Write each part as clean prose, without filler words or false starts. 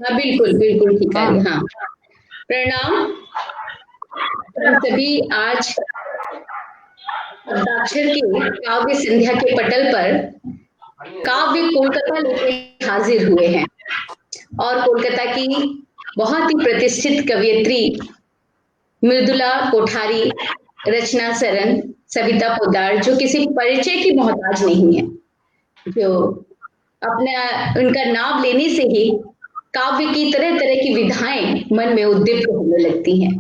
हाँ बिल्कुल बिल्कुल ठीक है। हाँ। हाँ, प्रणाम। हम सभी आज शब्दाक्षर के काव्य संध्या के पटल पर काव्य कोलकाता लेके हाजिर हुए हैं। और कोलकाता की बहुत ही प्रतिष्ठित कवयित्री मृदुला कोठारी, रचना सरन, सविता पोद्दार, जो किसी परिचय की मोहताज नहीं है, जो अपना उनका नाम लेने से ही काव्य की तरह तरह की विधाएं मन में उद्दीप्त होने लगती हैं।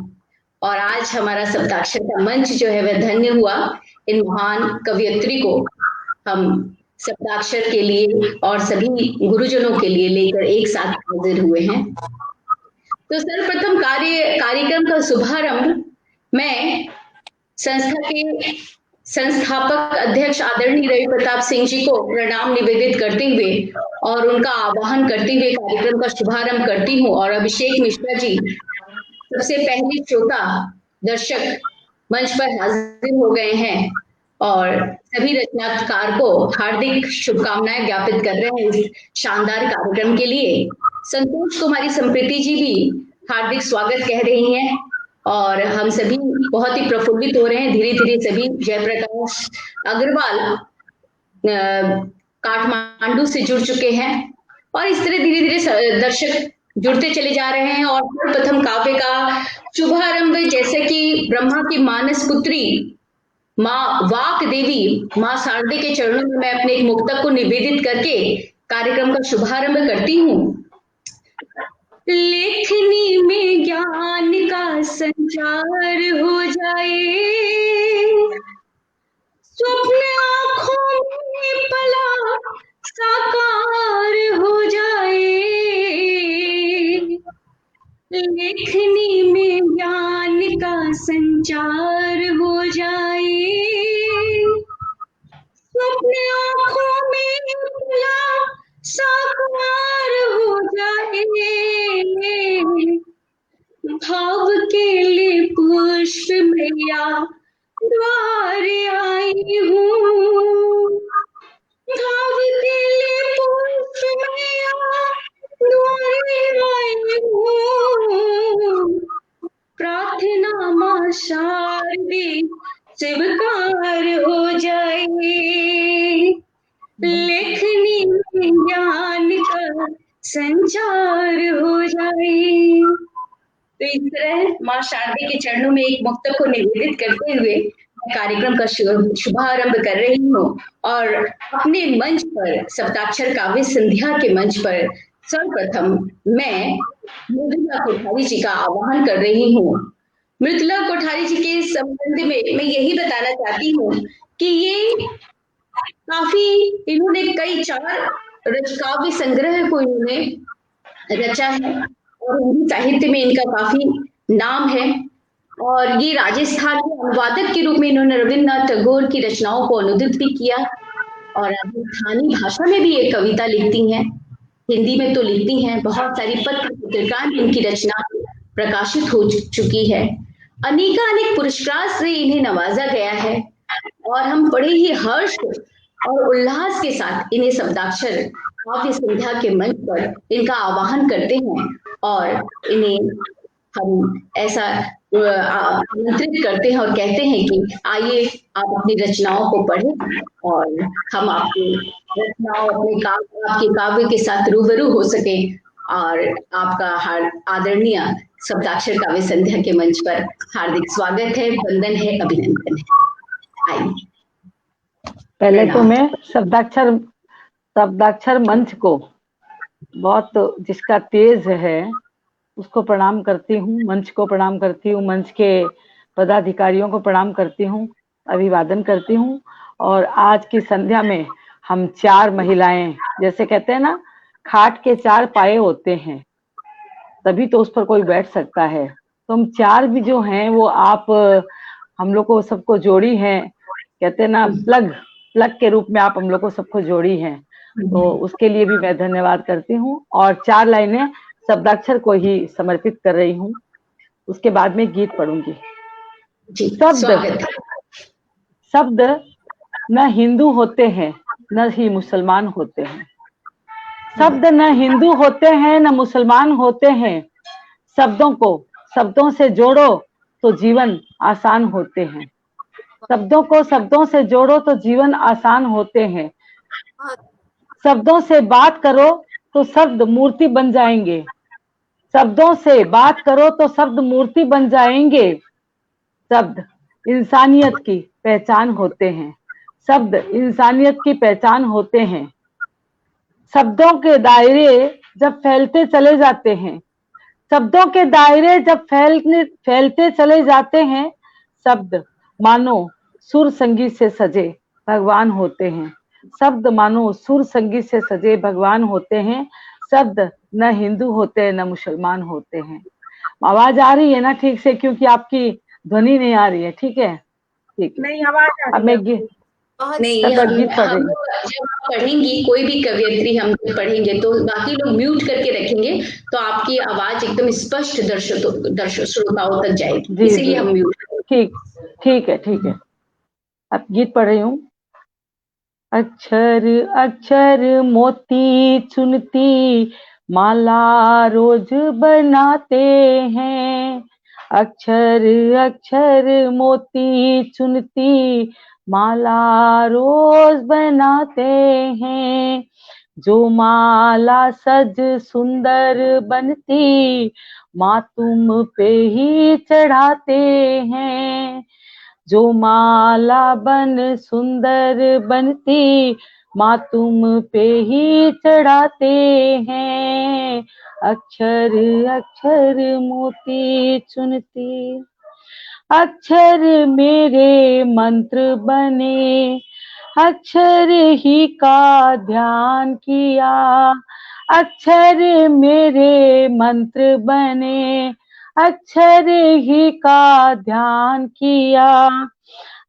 और आज हमारा सप्ताक्षर का मंच जो है वह धन्य हुआ इन महान कवयित्री को हम सप्ताक्षर के लिए और सभी गुरुजनों के लिए लेकर एक साथ हाजिर हुए हैं। तो सर्वप्रथम कार्यक्रम का शुभारंभ मैं संस्था के संस्थापक अध्यक्ष आदरणीय रवि प्रताप सिंह जी को प्रणाम निवेदित करते हुए और उनका आह्वान करते हुए कार्यक्रम का शुभारंभ करती हूँ। और अभिषेक मिश्रा जी सबसे पहले श्रोता दर्शक मंच पर हाजिर हो गए हैं और सभी रचनाकार को हार्दिक शुभकामनाएं ज्ञापित कर रहे हैं इस शानदार कार्यक्रम के लिए। संतोष कुमारी संप्रीति जी भी हार्दिक स्वागत कह रही हैं और हम सभी बहुत ही प्रफुल्लित हो रहे हैं। धीरे धीरे सभी जयप्रकाश अग्रवाल काठमांडू से जुड़ चुके हैं और इस तरह धीरे धीरे दर्शक जुड़ते चले जा रहे हैं। और प्रथम काव्य का शुभारंभ जैसे कि ब्रह्मा की मानस पुत्री माँ वाक देवी माँ शारदे के चरणों में मैं अपने एक मुक्तक को निवेदित करके कार्यक्रम का शुभारंभ करती हूँ। लेखनी में ज्ञान का संचार हो जाए, स्वप्न आंखों में पला साकार हो जाए। लेखनी में ज्ञान का संचार हो जाए, स्वप्न आंखों में पला साकार हो जाए। भाव के लिए पुष्प मैया द्वार आई हूँ, भाव के लिए पुष्प मैया द्वार आई हूँ। प्रार्थना माँ शारदे स्वीकार हो जाए, लेखनी में ज्ञान का संचार हो जाए। तो इस तरह माँ शारदे के चरणों में एक मुक्तक को निवेदित करते हुए कार्यक्रम का शुभारंभ कर रही हूँ और अपने मंच पर सप्ताक्षर काव्य संध्या के मंच पर सर्वप्रथम मैं मृदुला कोठारी जी का आह्वान कर रही हूँ। मृदुला कोठारी जी के संबंध में मैं यही बताना चाहती हूँ कि ये काफी इन्होंने कई 4 काव्य संग्रह को इन्होंने रचा है और हिंदी साहित्य में इनका काफी नाम है। और ये राजस्थान के अनुवादक के रूप में इन्होंने रविन्द्रनाथ टैगोर की रचनाओं को अनुदित भी किया और राजस्थानी भाषा में भी ये कविता लिखती हैं, हिंदी में तो लिखती हैं। बहुत सारी पत्र पत्रिकाएं में इनकी रचना प्रकाशित हो चुकी है। अनेकानेक पुरस्कार से इन्हें नवाजा गया है और हम बड़े ही हर्ष और उल्लास के साथ इन्हें शब्दाक्षर काव्य संध्या के मंच पर इनका आह्वान करते हैं और इन्हें हम ऐसा आमंत्रित करते हैं और कहते हैं कि आइए आप अपनी रचनाओं को पढ़ें और हम आपकी रचनाओं आपके काव्य के साथ रूबरू हो सके। और आपका आदरणीय शब्दाक्षर काव्य संध्या के मंच पर हार्दिक स्वागत है, वंदन है, अभिनंदन है। आइए। पहले तो मैं शब्दाक्षर मंच को बहुत जिसका तेज है उसको प्रणाम करती हूँ, मंच को प्रणाम करती हूँ, मंच के पदाधिकारियों को प्रणाम करती हूँ, अभिवादन करती हूँ। और आज की संध्या में हम 4 महिलाएं, जैसे कहते हैं ना खाट के 4 पाए होते हैं तभी तो उस पर कोई बैठ सकता है, तो हम 4 भी जो हैं वो आप हम लोग को सबको जोड़ी हैं, कहते हैं ना प्लग के रूप में आप हम लोग को सबको जोड़ी हैं, तो उसके लिए भी मैं धन्यवाद करती हूँ। और 4 लाइनें शब्दाक्षर को ही समर्पित कर रही हूँ, उसके बाद में गीत पढ़ूंगी। शब्द न हिंदू होते हैं न ही मुसलमान होते हैं, शब्द न हिंदू होते हैं न मुसलमान होते हैं, शब्दों को शब्दों से जोड़ो तो जीवन आसान होते हैं। शब्दों को शब्दों से जोड़ो तो जीवन आसान होते हैं। शब्दों से बात करो तो शब्द मूर्ति बन जाएंगे। शब्दों से बात करो तो शब्द मूर्ति बन जाएंगे। शब्द इंसानियत की पहचान होते हैं। शब्द इंसानियत की पहचान होते हैं। शब्दों के दायरे जब फैलते चले जाते हैं, शब्दों के दायरे जब फैलते चले जाते हैं, शब्द मानो सुर संगीत से सजे भगवान होते हैं। शब्द मानो सुर संगीत से सजे भगवान होते हैं। शब्द न हिंदू होते हैं न मुसलमान होते हैं। आवाज आ रही है ना ठीक से? क्योंकि आपकी ध्वनि नहीं आ रही है। ठीक है, ठीक है। नहीं, आवाज आ अब रही है। नहीं, तब मैं गीत पढ़ रही हम हूँ। लोग जब आप पढ़ेंगी, कोई भी कवियत्री हम जब पढ़ेंगे तो बाकी लोग म्यूट करके रखेंगे, तो आपकी आवाज एकदम स्पष्ट दर्शक श्रोताओं तक जाएगी, जी इसीलिए जी, हम म्यूट ठीक ठीक है, ठीक है। अब गीत पढ़ रही हूँ। अक्षर अक्षर मोती चुनती माला रोज बनाते हैं। अक्षर अक्षर मोती चुनती माला रोज बनाते हैं। जो माला सज सुंदर बनती माँ तुम पे ही चढ़ाते हैं। जो माला बन सुंदर बनती माँ तुम पे ही चढ़ाते हैं। अक्षर अक्षर मोती चुनती। अक्षर मेरे मंत्र बने, अक्षर ही का ध्यान किया। अक्षर मेरे मंत्र बने, अक्षर ही का ध्यान किया।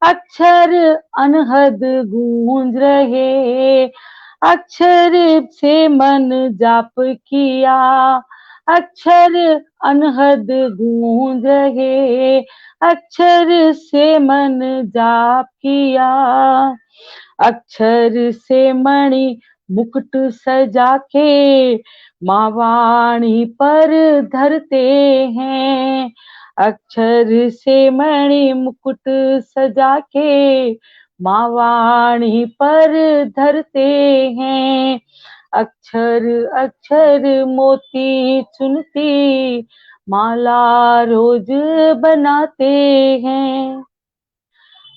अक्षर अनहद गूंज रहे, अक्षर से मन जाप किया। अक्षर अनहद गूंज रहे, अक्षर से मन जाप किया। अक्षर से मणि मुकुट सजा के माँ वाणी पर धरते हैं। अक्षर से मणि मुकुट सजा के माँ वाणी पर धरते हैं। अक्षर अक्षर मोती चुनती माला रोज बनाते हैं।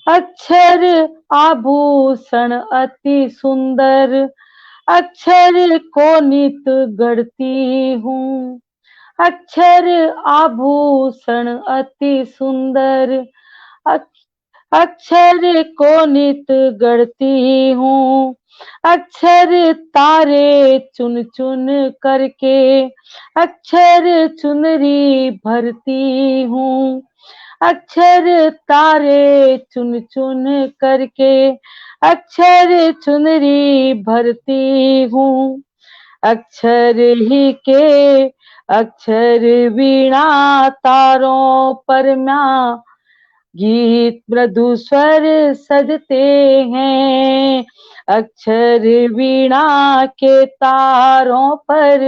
अक्षर आभूषण अति सुंदर, अक्षर को नित गढ़ती हूँ। अक्षर आभूषण अति सुंदर, अक्षर को नित गढ़ती हूँ। अक्षर तारे चुन चुन करके अक्षर चुनरी भरती हूँ। अक्षर तारे चुन चुन करके अक्षर चुनरी भरती हूँ। अक्षर ही के अक्षर वीणा तारों पर माँ गीत मृदु स्वर सजते हैं। अक्षर वीणा के तारों पर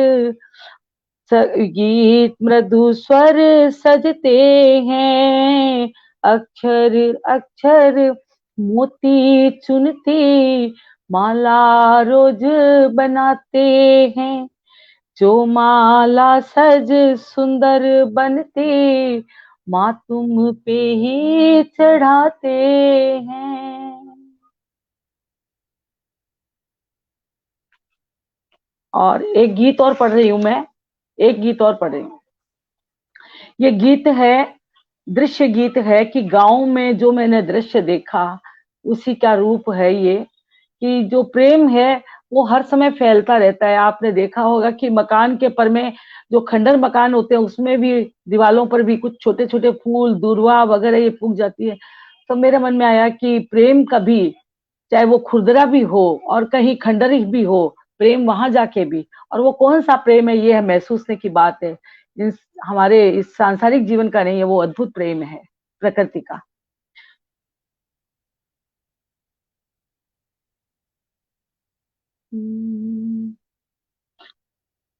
गीत मृदु स्वर सजते हैं। अक्षर अक्षर मोती चुनती माला रोज बनाते हैं। जो माला सज सुंदर बनती माँ तुम पे ही चढ़ाते हैं। और एक गीत और पढ़ रही हूँ मैं, एक गीत और पढ़ रही हूँ। ये गीत है, दृश्य गीत है कि गांव में जो मैंने दृश्य देखा उसी का रूप है ये, कि जो प्रेम है वो हर समय फैलता रहता है। आपने देखा होगा कि मकान के पर में जो खंडर मकान होते हैं उसमें भी दीवालों पर भी कुछ छोटे छोटे फूल दूर्वा वगैरह ये फूक जाती है। तो मेरे मन में आया कि प्रेम कभी चाहे वो खुरदरा भी हो और कहीं खंडर भी हो, प्रेम वहां जाके भी, और वो कौन सा प्रेम है ये है महसूसने की बात है। हमारे इस सांसारिक जीवन का नहीं है, वो अद्भुत प्रेम है प्रकृति का।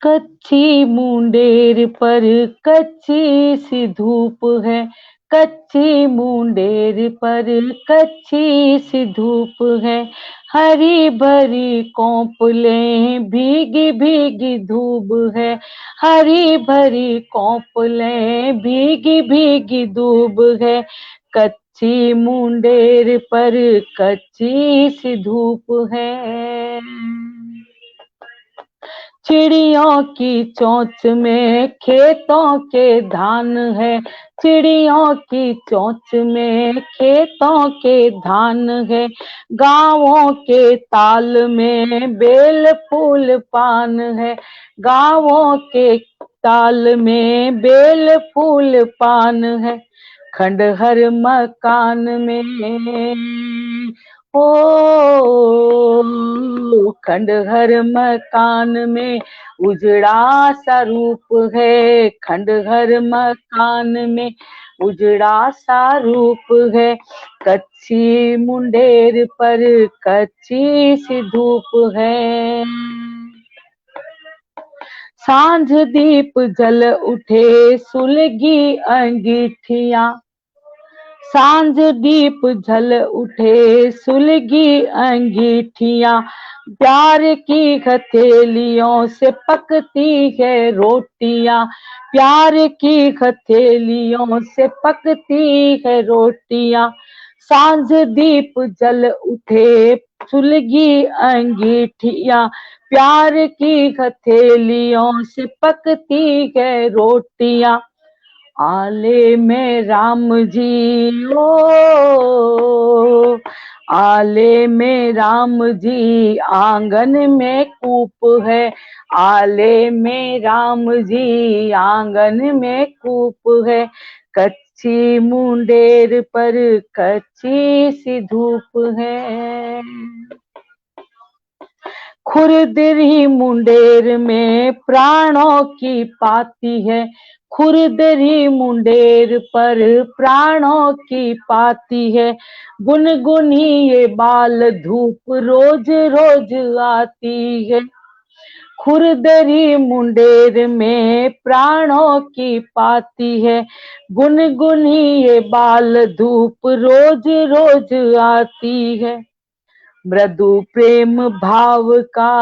कच्ची मुंडेर पर कच्ची सी धूप है, कच्ची मुंडेर पर कच्ची सी धूप है, हरी भरी कोंपलें भीगी भीगी धूप है, हरी भरी कोंपलें भीगी भीगी धूप है, कच्ची मुंडेर पर कच्ची सी धूप है। चिड़ियों की चोंच में खेतों के धान है, चिड़ियों की चोंच में खेतों के धान है, गाँवों के ताल में बेल फूल पान है, गाँवों के ताल में बेल फूल पान है, खंडहर मकान में ओ खंडहर मकान में उजड़ा सा रूप है, खंडहर मकान में उजड़ा सा रूप है, कच्ची मुंडेर पर कच्ची सी धूप है। सांझ दीप जल उठे सुलगी अंगीठियां, सांझ दीप जल उठे सुलगी अंगीठियां, प्यार की हथेलियों से पकती है रोटियां, प्यार की हथेलियों से पकती है रोटियां, सांझ दीप जल उठे सुलगी अंगीठियां, प्यार की हथेलियों से पकती है रोटियां, आले में राम जी ओ, आले में राम जी आंगन में कूप है, आले में राम जी आंगन में कूप है, कच्ची मुंडेर पर कच्ची सी धूप है। खुरदरी मुंडेर में प्राणों की पाती है, खुरदरी मुंडेर पर प्राणों की पाती है, गुनगुनी ये बाल धूप रोज रोज आती है, खुरदरी मुंडेर में प्राणों की पाती है, गुनगुनी ये बाल धूप रोज रोज आती है, मृदु प्रेम भाव का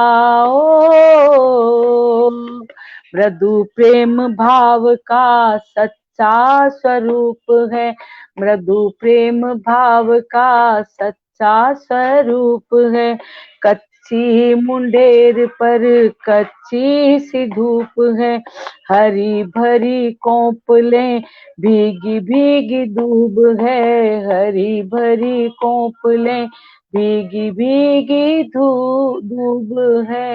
ओ, मृदु प्रेम भाव का सच्चा स्वरूप है, मृदु प्रेम भाव का सच्चा स्वरूप है, कच्ची मुंडेर पर कच्ची सी धूप है, हरी भरी कोंपलें भीगी भीगी धूप है, हरी भरी कोंपलें भीगी भीगी धूप है।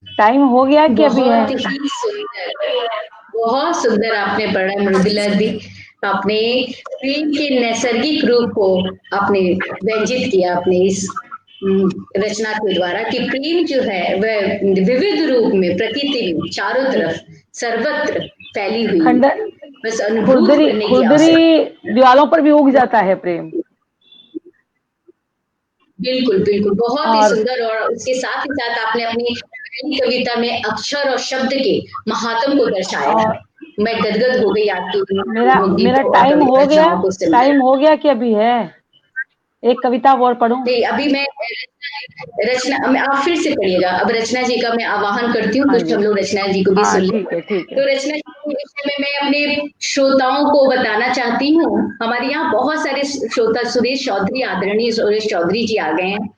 टाइम हो गया कि अभी है? बहुत ही सुंदर, बहुत सुंदर आपने पढ़ा मृदुला दी। आपने प्रेम के नैसर्गिक रूप को आपने व्यंजित किया अपने इस रचना के द्वारा कि प्रेम जो है वह विविध रूप में प्रकृति में चारों तरफ सर्वत्र फैली हुई, बस अनुभूत करने की आवश्यकता। दीवालों पर भी उग जाता है प्रेम। बिल्कुल बिल्कुल, बहुत ही सुंदर। और उसके साथ ही साथ आपने अपनी कविता में अक्षर और शब्द के महात्म को दर्शाया। मैं गदगद हो गई आपकी मेरा टाइम हो गया, टाइम हो गया कि अभी है? एक कविता और पढ़ूं? नहीं, अभी मैं रचना आप फिर से पढ़िएगा। अब रचना जी का मैं आह्वान करती हूँ, कुछ हम लोग रचना जी को भी सुन लें। तो रचना जी के विषय में मैं अपने श्रोताओं को बताना चाहती हूँ। हमारे यहाँ बहुत सारे श्रोता, सुरेश चौधरी, आदरणीय सुरेश चौधरी जी आ गए हैं,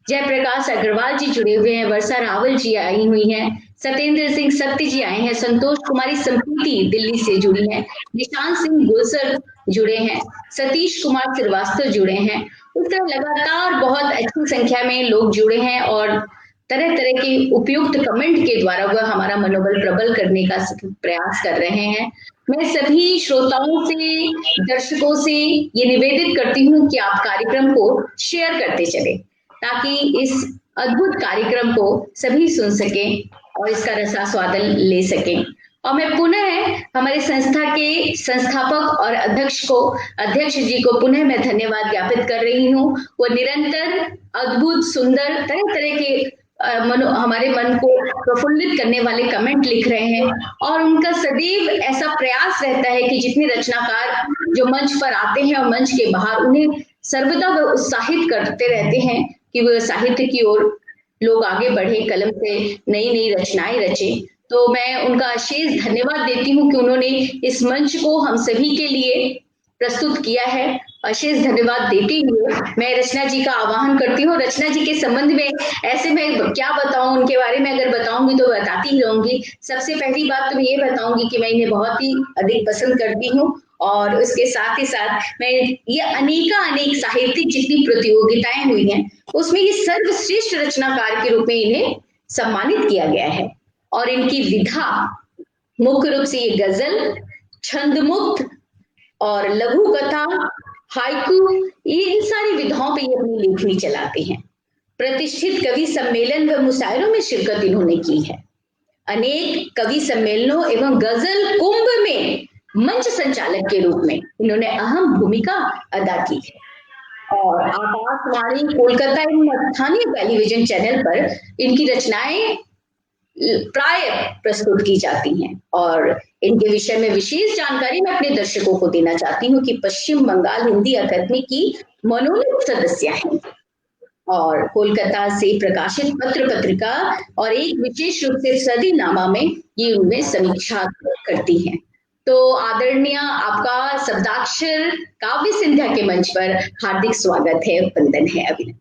जयप्रकाश अग्रवाल जी जुड़े हुए हैं, वर्षा रावल जी आई हुई हैं, सत्येंद्र सिंह सत्य जी आए हैं, संतोष कुमारी संप्रीति दिल्ली से जुड़ी हैं, निशांत सिंह गुलसर जुड़े हैं, सतीश कुमार श्रीवास्तव जुड़े हैं। उस तरह लगातार बहुत अच्छी संख्या में लोग जुड़े हैं और तरह तरह के उपयुक्त कमेंट के द्वारा वह हमारा मनोबल प्रबल करने का प्रयास कर रहे हैं। मैं सभी श्रोताओं से, दर्शकों से ये निवेदित करती हूँ कि आप कार्यक्रम को शेयर करते चले, ताकि इस अद्भुत कार्यक्रम को सभी सुन सकें और इसका रसास्वादन ले सकें। और मैं पुनः हमारे संस्था के संस्थापक और अध्यक्ष जी को पुनः मैं धन्यवाद ज्ञापित कर रही हूँ। वो निरंतर अद्भुत सुंदर तरह तरह के हमारे मन को प्रफुल्लित करने वाले कमेंट लिख रहे हैं, और उनका सदैव ऐसा प्रयास रहता है कि जितने रचनाकार जो मंच पर आते हैं और मंच के बाहर, उन्हें सर्वदा वो उत्साहित करते रहते हैं कि वो साहित्य की ओर लोग आगे बढ़े, कलम से नई नई रचनाएं रचे। तो मैं उनका अशेष धन्यवाद देती हूँ कि उन्होंने इस मंच को हम सभी के लिए प्रस्तुत किया है। अशेष धन्यवाद देते हुए मैं रचना जी का आह्वान करती हूँ। रचना जी के संबंध में ऐसे मैं क्या बताऊं, उनके बारे में अगर बताऊंगी तो बताती ही रहूंगी। सबसे पहली बात तो मैं ये बताऊंगी कि मैं इन्हें बहुत ही अधिक पसंद करती हूँ, और उसके साथ ही साथ मैं ये अनेक साहित्यिक जितनी प्रतियोगिताएं हुई हैं उसमें ये सर्वश्रेष्ठ रचनाकार के रूप में इन्हें सम्मानित किया गया है। और इनकी विधा मुख्य रूप से ये गजल, छंद मुक्त और लघु कथा, हाइकू, ये इन सारी विधाओं पे ये अपनी लेखनी चलाते हैं। प्रतिष्ठित कवि सम्मेलन व मुशायरों में शिरकत इन्होंने की है। अनेक कवि सम्मेलनों एवं गजल कुंभ में मंच संचालक के रूप में इन्होंने अहम भूमिका अदा की है। और आकाशवाणी कोलकाता एवं स्थानीय टेलीविजन चैनल पर इनकी रचनाएं प्राय प्रस्तुत की जाती हैं। और इनके विषय में विशेष जानकारी मैं अपने दर्शकों को देना चाहती हूँ कि पश्चिम बंगाल हिंदी अकादमी की मनोनीत सदस्य हैं, और कोलकाता से प्रकाशित पत्र पत्रिका और एक विशेष रूप से सदीनामा में ये उनमें समीक्षा करती हैं। तो आदरणीय, आपका शब्दाक्षर काव्य संध्या के मंच पर हार्दिक स्वागत है, वंदन है, अभिनंदन।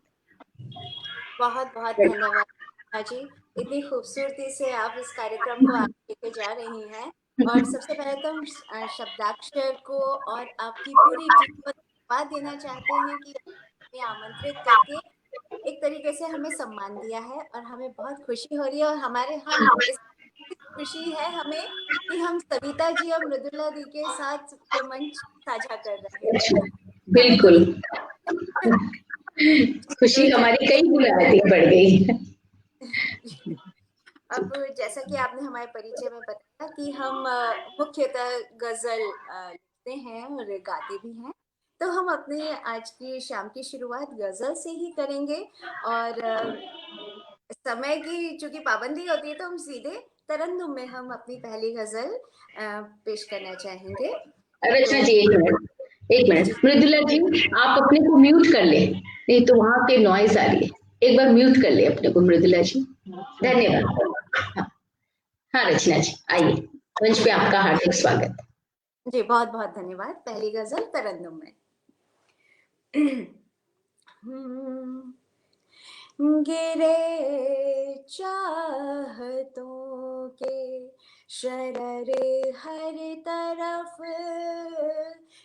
बहुत बहुत धन्यवाद जी, इतनी खूबसूरती से आप इस कार्यक्रम को आगे लेके जा रही हैं। और सबसे पहले तो हम शब्दाक्षर को और आपकी पूरी टीम को धन्यवाद देना चाहते हैं कि हमें आमंत्रित करके एक तरीके से हमें सम्मान दिया है, और हमें बहुत खुशी हो रही है। और हम इस खुशी है हमें कि हम सविता जी और मृदुला दी के साथ ये मंच साझा कर रहे हैं। बिल्कुल, खुशी हमारी कई गुना अधिक बढ़ गई। अब जैसा कि आपने हमारे परिचय में बताया कि हम मुख्यतः गजल लिखते हैं और गाते भी हैं, तो हम अपने आज की शाम की शुरुआत गजल से ही करेंगे। और समय की चूंकि पाबंदी होती है तो हम सीधे तरन्नुम में हम अपनी पहली गजल पेश करना चाहेंगे। रचना जी, एक मिनट मृदुला जी, आप अपने को म्यूट कर ले, नहीं तो वहां के नॉइज आ रही है। एक बार म्यूट कर ले अपने को मृदुला जी, धन्यवाद। हाँ रचना जी, आइए, मंच पे आपका हार्दिक स्वागत। जी बहुत बहुत धन्यवाद। पहली गजल तरन्नुम में। गिरे चाहतों के शरर हर तरफ,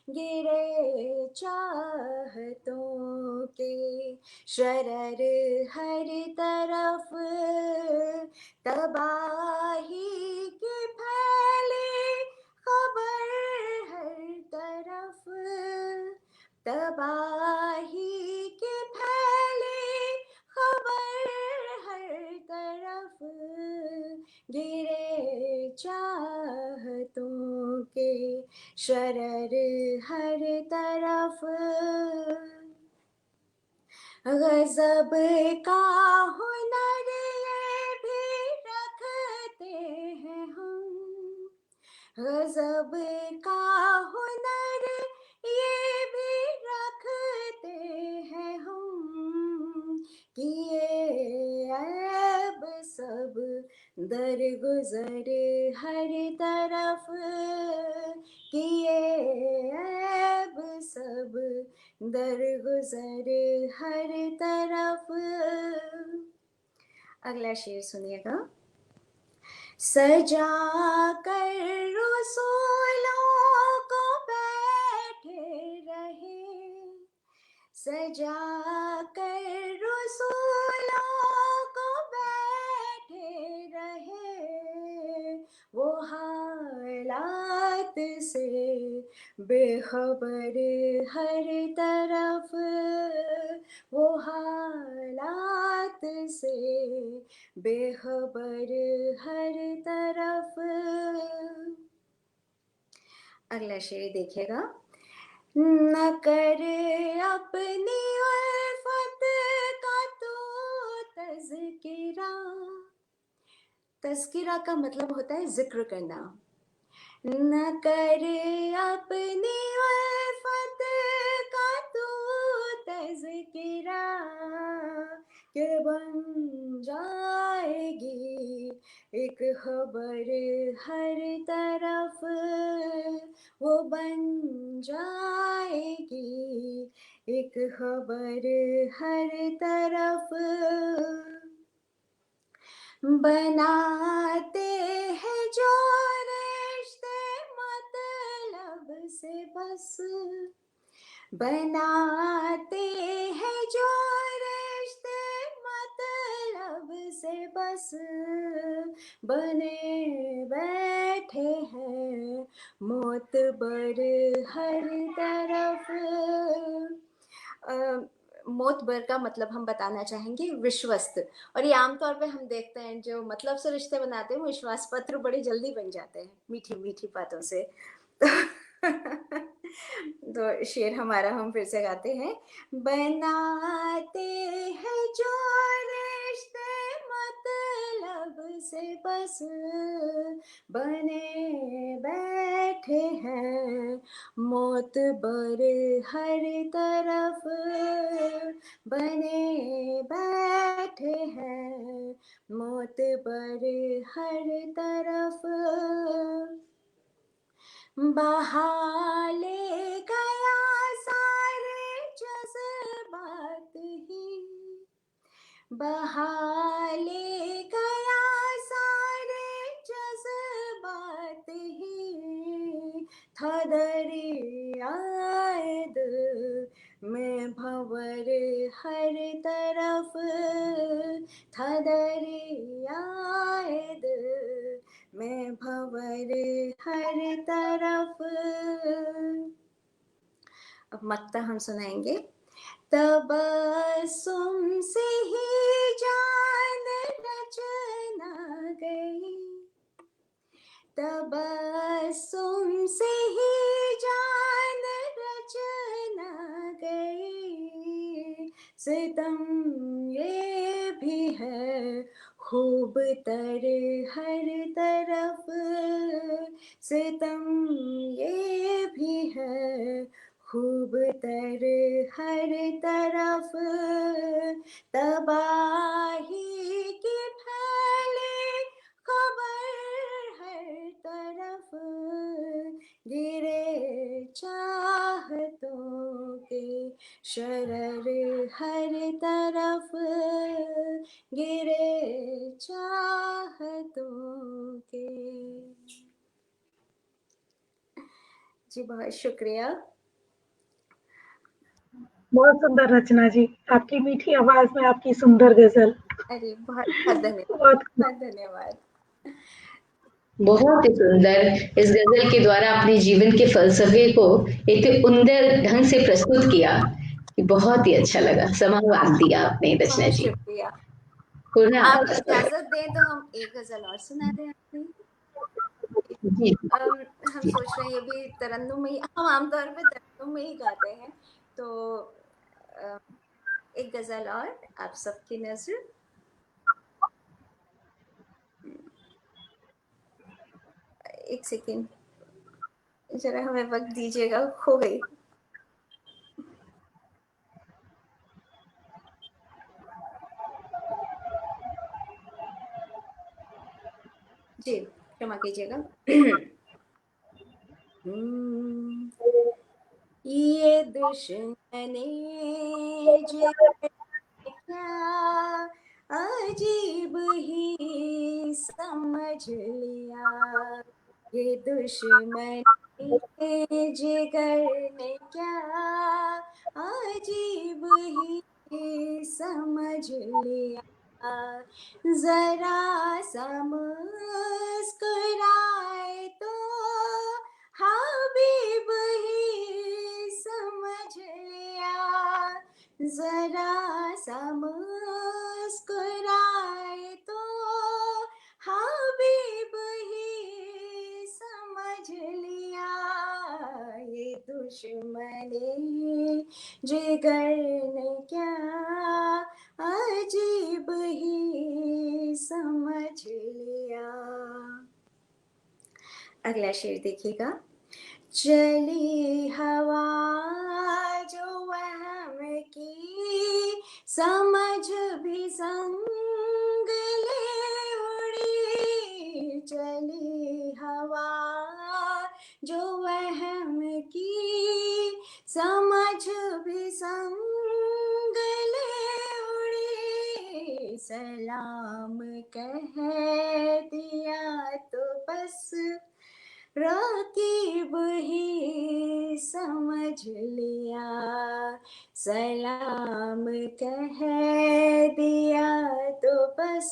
गिरे चाहतों के शरर हर तरफ, तबाही की फैले खबर हर तरफ, तबाही की फैले खबर हर तरफ, गिरे चाहतों के शरर हर तरफ, गजब का हुनर ये भी रखते हैं हम, गजब का हुनर ये भी रखते हैं हम, किए ऐब सब दरगुजर हर तरफ, किए ऐब सब दरगुजर हर तरफ। अगला शेर सुनिएगा। सजा कर रसूलों को बैठे रहे, सजा कर रसूलों को बैठे रहे, वो हालात से बेखबर हर तरफ, वो हालात से बेखबर हर तरफ। अगला शेर देखिएगा। न कर अपनी उल्फत का तो तज़किरा। तज़किरा का मतलब होता है जिक्र करना। न कर अपनी उल्फत का तो तज़किरा, कि बन जाएगी एक खबर हर तरफ, वो बन जाएगी एक खबर हर तरफ। बनाते हैं जो रिश्ते मतलब से बस, बनाते हैं जो रिश्ते मतलब से बस, बने बैठे हैं मोतबर हर तरफ। मोतबर का मतलब हम बताना चाहेंगे विश्वस्त, और ये आमतौर पे हम देखते हैं जो मतलब से रिश्ते बनाते हैं विश्वास पत्र बड़ी जल्दी बन जाते हैं मीठी मीठी बातों से। तो शेर हमारा हम फिर से गाते हैं। बनाते हैं जो रिश्ते मतलब से बस, बने बैठे हैं मोतबर हर तरफ, बने बैठे हैं मोतबर हर तरफ। बहा ले गया सारे जज्बात ही, बहा ले गया सारे जज्बात ही, था दरियाए दिल में भंवर हर तरफ, था दरियाए दिल में भंवर हर तरफ। अब मक्ता हम सुनाएंगे। तबस्सुम से ही जान रचना गई, तबस्सुम से ही जान रचना गई, सितम ये भी है खूब तर हर तरफ, सितम ये भी है खूब तर हर तरफ। तबाही की फैले खबर हर तरफ, गिरे चाहतों के शरर हर तरफ, गिरे चाहतों के। जी बहुत शुक्रिया। बहुत सुंदर रचना जी, आपकी मीठी आवाज में आपकी सुंदर गजल। अरे बहुत बहुत धन्यवाद, बहुत बहुत धन्यवाद। बहुत ही सुंदर। इस गजल के द्वारा अपने जीवन के फलसफे को इतने उम्दा ढंग से प्रस्तुत किया कि बहुत ही अच्छा लगा। समावाद दिया आपने रचना बहुत जी। शुक्रिया। पूर्णा आप इजाजत दें तो हम एक गजल और सुना दें आपको। जी हम सोच रहे हैं ये भी तरन्नुम में ही, हम आमतौर पे तरन्नुम में ही गाते हैं, तो एक गजल और आप सबकी नजर। एक सेकेंड जरा हमें वक्त दीजिएगा, खो गई। जी क्षमा कीजिएगा। ये दुश्मने जो क्या अजीब ही समझ लिया, ये दुश्मन जिगर ने क्या अजीब ही समझ लिया, जरा सा मुस्कुराए तो हबीब ही समझ लिया, जरा सा मुस्कुराए चले, जिगर ने क्या अजीब ही समझ लिया। अगला शेर देखिएगा। चली हवा जो वहम की, समझ भी संग ले उड़ी। चली हवा जो वहम की, समझ भी संग ले उड़ी। सलाम कह दिया तो बस रकीब ही समझ लिया। सलाम कह दिया तो बस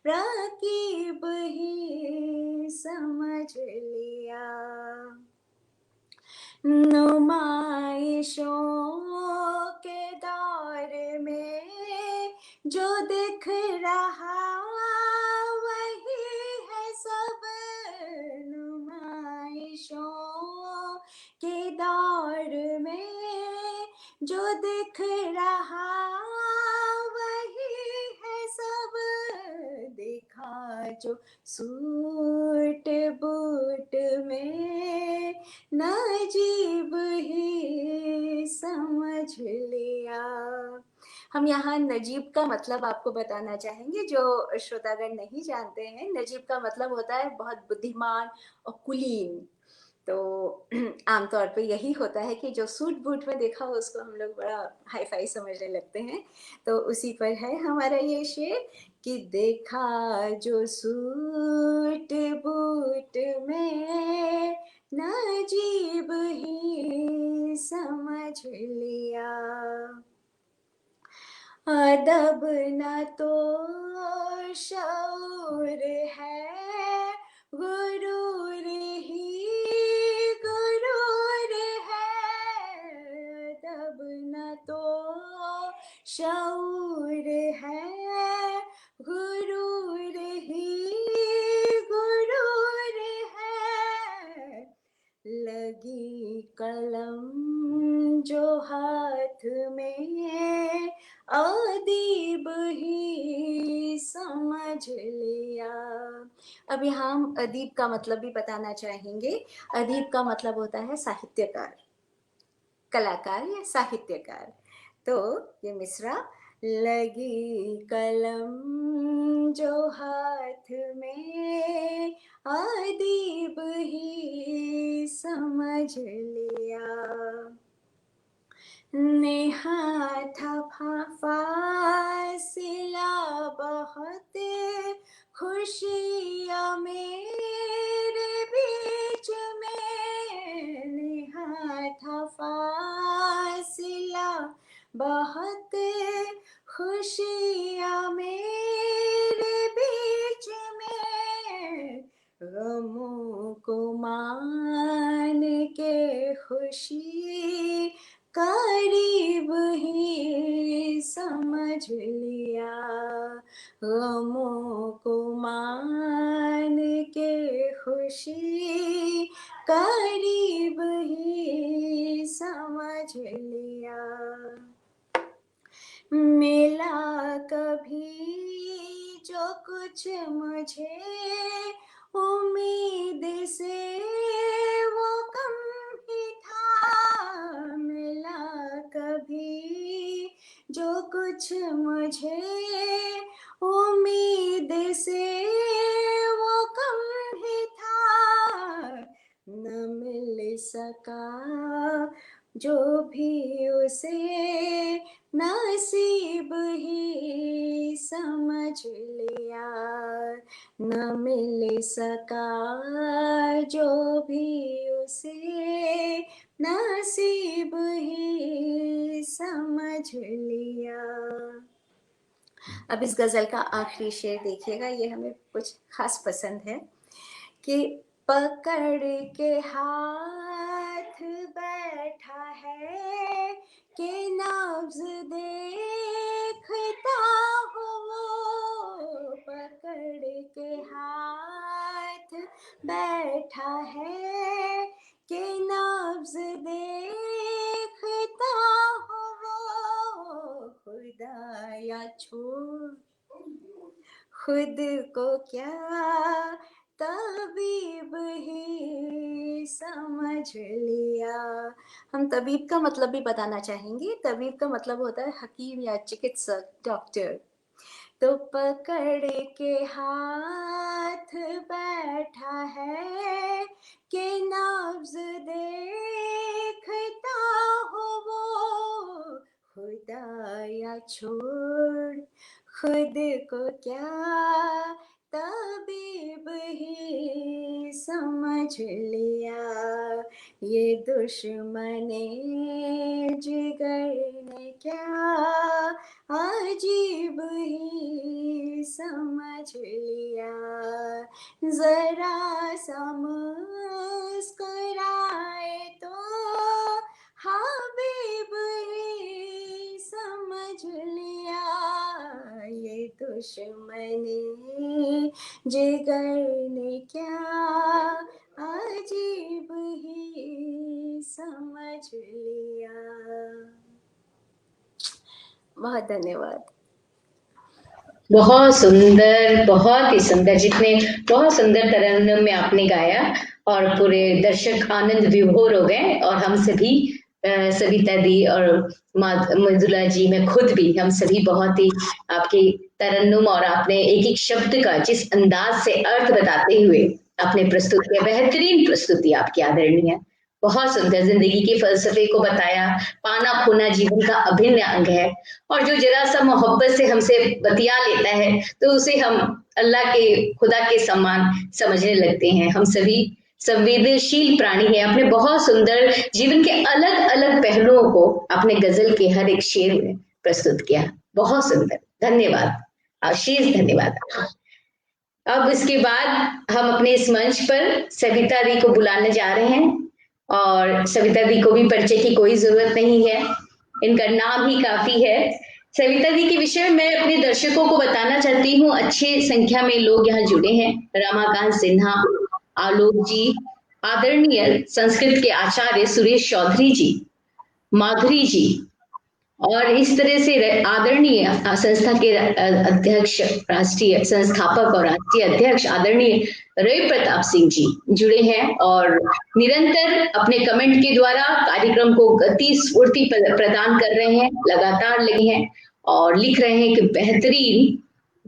रकीब ही समझ लिया। नुमाइशों के दौर में जो दिख रहा वही है सब। नुमाइशों के दौर में जो दिख रहा वही है सब। देखा जो सूट बूट में नजीब ही समझ लिया। हम यहाँ नजीब का मतलब आपको बताना चाहेंगे, जो श्रोतागण नहीं जानते हैं। नजीब का मतलब होता है बहुत बुद्धिमान और कुलीन। तो आमतौर पे यही होता है कि जो सूट बूट में देखा हो उसको हम लोग बड़ा हाई फाई समझने लगते हैं। तो उसी पर है हमारा ये शेर कि देखा जो सूट बूट में नजीब ही समझ लिया। अदब न तो शऊर है, गुरूर ही गुरूर है। अदब न तो शऊर है, गुरूर ही गुरूर है। लगी कलम जो हाथ में, अदीब ही समझ लिया। अब यहाँ हम अदीब का मतलब भी बताना चाहेंगे। अदीब का मतलब होता है साहित्यकार, कलाकार या साहित्यकार। तो ये मिसरा, लगी कलम जो हाथ में, अदीब ही समझ लिया। नेहा था फासिला बहुत, खुशियाँ मेरे बीच में। नेहा था फासिला बहुत, खुशियाँ मेरे बीच में। गमों को मान के खुशी करीब ही समझ लिया। गमों को मान के खुशी करीब ही समझ लिया। मिला कभी जो कुछ मुझे उम्मीद से वो कम ही था। मिला कभी जो कुछ मुझे उम्मीद से वो कम ही था। न मिल सका जो भी उसे नसीब ही समझ लिया। न मिल सका जो भी उसे नसीब ही समझ लिया। अब इस गजल का आखिरी शेर देखिएगा, ये हमें कुछ खास पसंद है कि पकड़ के हाथ बैठा है कि नब्ज देखता हो वो। पकड़ के हाथ बैठा है कि नब्ज देखता खुदाया छोड़ खुद को क्या तबीब ही समझ लिया। हम तबीब का मतलब भी बताना चाहेंगे। तबीब का मतलब होता है हकीम या चिकित्सक, डॉक्टर। तो पकड़ के हाथ बैठा है कि नब्ज देखता हो वो खुदाया छोड़ खुद को क्या तबीब ही समझ लिया। ये दुश्मने जिगर ने क्या अजीब ही समझ लिया। जरा सा मुस्कुराए तो हबीब ही समझ लिया। ये दुश्मनी जिगर ने क्या अजीब ही समझ लिया। बहुत धन्यवाद। बहुत सुंदर, बहुत ही सुंदर, जितने बहुत सुंदर तरन्नुम में आपने गाया और पूरे दर्शक आनंद विभोर हो गए। और हम सभी सविता दी और मृदुला जी, मैं खुद भी, हम सभी बहुत ही आपकी तरन्नुम और आपने एक एक शब्द का जिस अंदाज से अर्थ बताते हुए आपने प्रस्तुत किया, बेहतरीन प्रस्तुति आपकी आदरणीय। बहुत सुंदर, जिंदगी के फलसफे को बताया। पाना खोना जीवन का अभिन्न अंग है और जो जरा सा मोहब्बत से हमसे बतिया लेता है तो उसे हम अल्लाह के, खुदा के समान समझने लगते हैं। हम सभी संवेदनशील प्राणी हैं। आपने बहुत सुंदर जीवन के अलग अलग पहलुओं को आपने गजल के हर एक शेर में प्रस्तुत किया। बहुत सुंदर, धन्यवाद, आशीष, धन्यवाद। अब इसके बाद हम अपने इस मंच पर सविता दी को बुलाने जा रहे हैं और सविता दी को भी परिचय की कोई जरूरत नहीं है, इनका नाम ही काफी है। सविता दी के विषय में मैं अपने दर्शकों को बताना चाहती हूँ। अच्छी संख्या में लोग यहाँ जुड़े हैं। रमाकांत सिन्हा, आलोक जी, आदरणीय संस्कृत के आचार्य सुरेश चौधरी जी, माधुरी जी, और इस तरह से आदरणीय संस्था के अध्यक्ष, राष्ट्रीय संस्थापक और राष्ट्रीय अध्यक्ष आदरणीय रवि प्रताप सिंह जी जुड़े हैं और निरंतर अपने कमेंट के द्वारा कार्यक्रम को गति स्फूर्ति प्रदान कर रहे हैं, लगातार लगे हैं और लिख रहे हैं कि बेहतरीन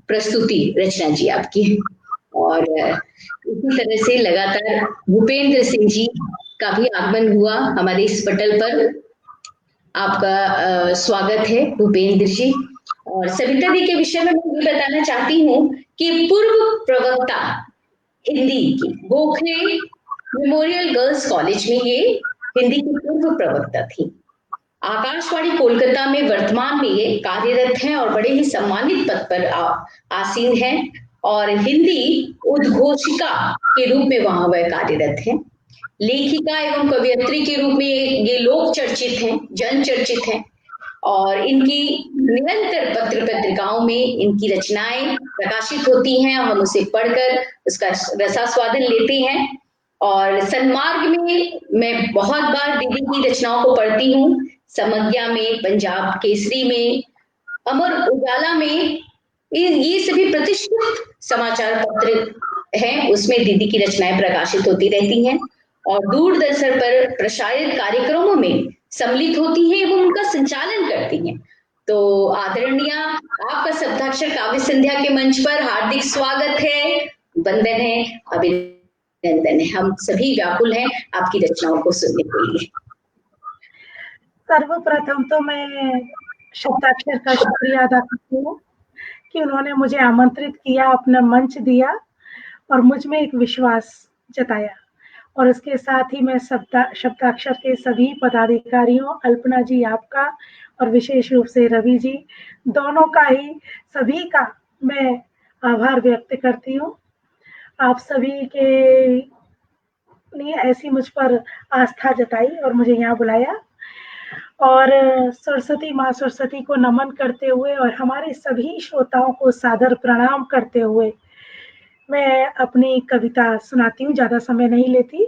प्रस्तुति रचना जी आपकी। और इसी तरह से लगातार भूपेंद्र सिंह जी का भी आगमन हुआ हमारे इस पटल पर। आपका स्वागत है भूपेंद्र जी। और सविता दी के विषय में मैं ये बताना चाहती हूँ कि पूर्व प्रवक्ता हिंदी की गोखले मेमोरियल गर्ल्स कॉलेज में ये हिंदी की पूर्व प्रवक्ता थी। आकाशवाणी कोलकाता में वर्तमान में ये कार्यरत हैं और बड़े ही सम्मानित पद पर आसीन हैं और हिंदी उद्घोषिका के रूप में वहां वह कार्यरत हैं। लेखिका एवं कवयित्री के रूप में ये लोक चर्चित हैं, जन चर्चित हैं और इनकी निरंतर पत्र पत्रिकाओं में इनकी रचनाएं प्रकाशित होती हैं। हम उसे पढ़कर उसका रसास्वादन लेते हैं। और सन्मार्ग में मैं बहुत बार दीदी की रचनाओं को पढ़ती हूँ। समज्ञा में, पंजाब केसरी में, अमर उजाला में, ये सभी प्रतिष्ठित समाचार पत्र हैं, उसमें दीदी की रचनाएं प्रकाशित होती रहती हैं और दूरदर्शन पर प्रसारित कार्यक्रमों में सम्मिलित होती हैं एवं उनका संचालन करती हैं। तो आदरणीय, आपका शब्दाक्षर काव्य संध्या के मंच पर हार्दिक स्वागत है, वंदन है, अभिनंदन है। हम सभी व्याकुल हैं आपकी रचनाओं को सुनने के लिए। सर्वप्रथम तो मैं शब्दाक्षर का शुक्रिया अदा करती हूँ कि उन्होंने मुझे आमंत्रित किया, अपना मंच दिया और मुझ में एक विश्वास जताया। और इसके साथ ही मैं शब्दाक्षर के सभी पदाधिकारियों, अल्पना जी आपका और विशेष रूप से रवि जी, दोनों का ही, सभी का मैं आभार व्यक्त करती हूँ। आप सभी के ने ऐसी मुझ पर आस्था जताई और मुझे यहाँ बुलाया। और सरस्वती माँ सरस्वती को नमन करते हुए और हमारे सभी श्रोताओं को सादर प्रणाम करते हुए मैं अपनी कविता सुनाती हूँ, ज़्यादा समय नहीं लेती।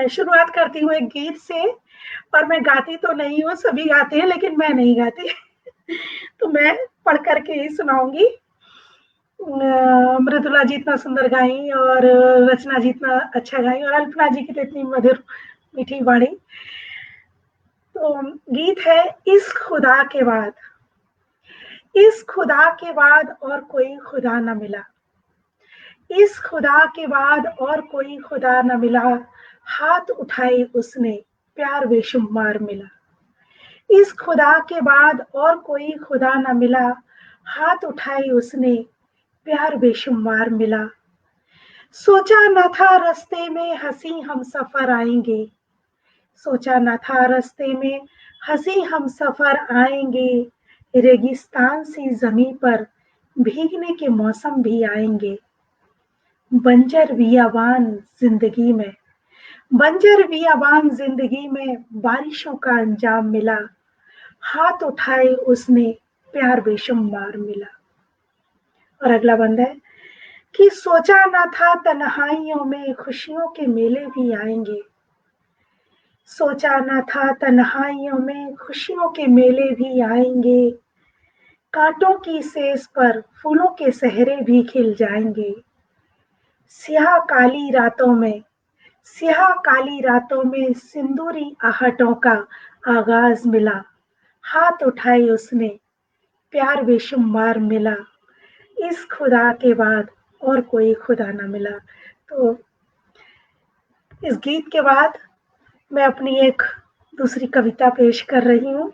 शुरुआत करती हूँ एक गीत से। और मैं गाती तो नहीं हूँ, सभी गाते हैं लेकिन मैं नहीं गाती। तो मैं पढ़ करके ही सुनाऊंगी। मृदुला जी इतना सुंदर गाई और रचना जी इतना अच्छा गाई और अल्पना जी की तो इतनी मधुर मीठी वाणी। तो गीत है इस खुदा के बाद, इस खुदा के बाद और कोई खुदा न मिला, इस खुदा के बाद और कोई खुदा न मिला, हाथ उठाई उसने प्यार बेशुमार मिला। इस खुदा के बाद और कोई खुदा न मिला, हाथ उठाई उसने प्यार बेशुमार मिला। सोचा न था रास्ते में हंसी हम सफर आएंगे, सोचा न था रास्ते में हंसी हम सफर आएंगे, रेगिस्तान सी जमीन पर भीगने के मौसम भी आएंगे। बंजर बियाबान जिंदगी में, बंजर बियाबान जिंदगी में बारिशों का अंजाम मिला, हाथ उठाए उसने प्यार बेशुमार मिला। और अगला बंद है कि सोचा ना था तन्हाइयों में खुशियों के मेले भी आएंगे, सोचा ना था तन्हाइयों में खुशियों के मेले भी आएंगे, कांटों की सेज पर फूलों के सहरे भी खिल जाएंगे। स्याह काली रातों में, स्याह काली रातों में सिंदूरी आहटों का आगाज मिला, हाथ उठाए उसने प्यार बेशुमार मिला, इस खुदा के बाद और कोई खुदा ना मिला। तो इस गीत के बाद मैं अपनी एक दूसरी कविता पेश कर रही हूँ।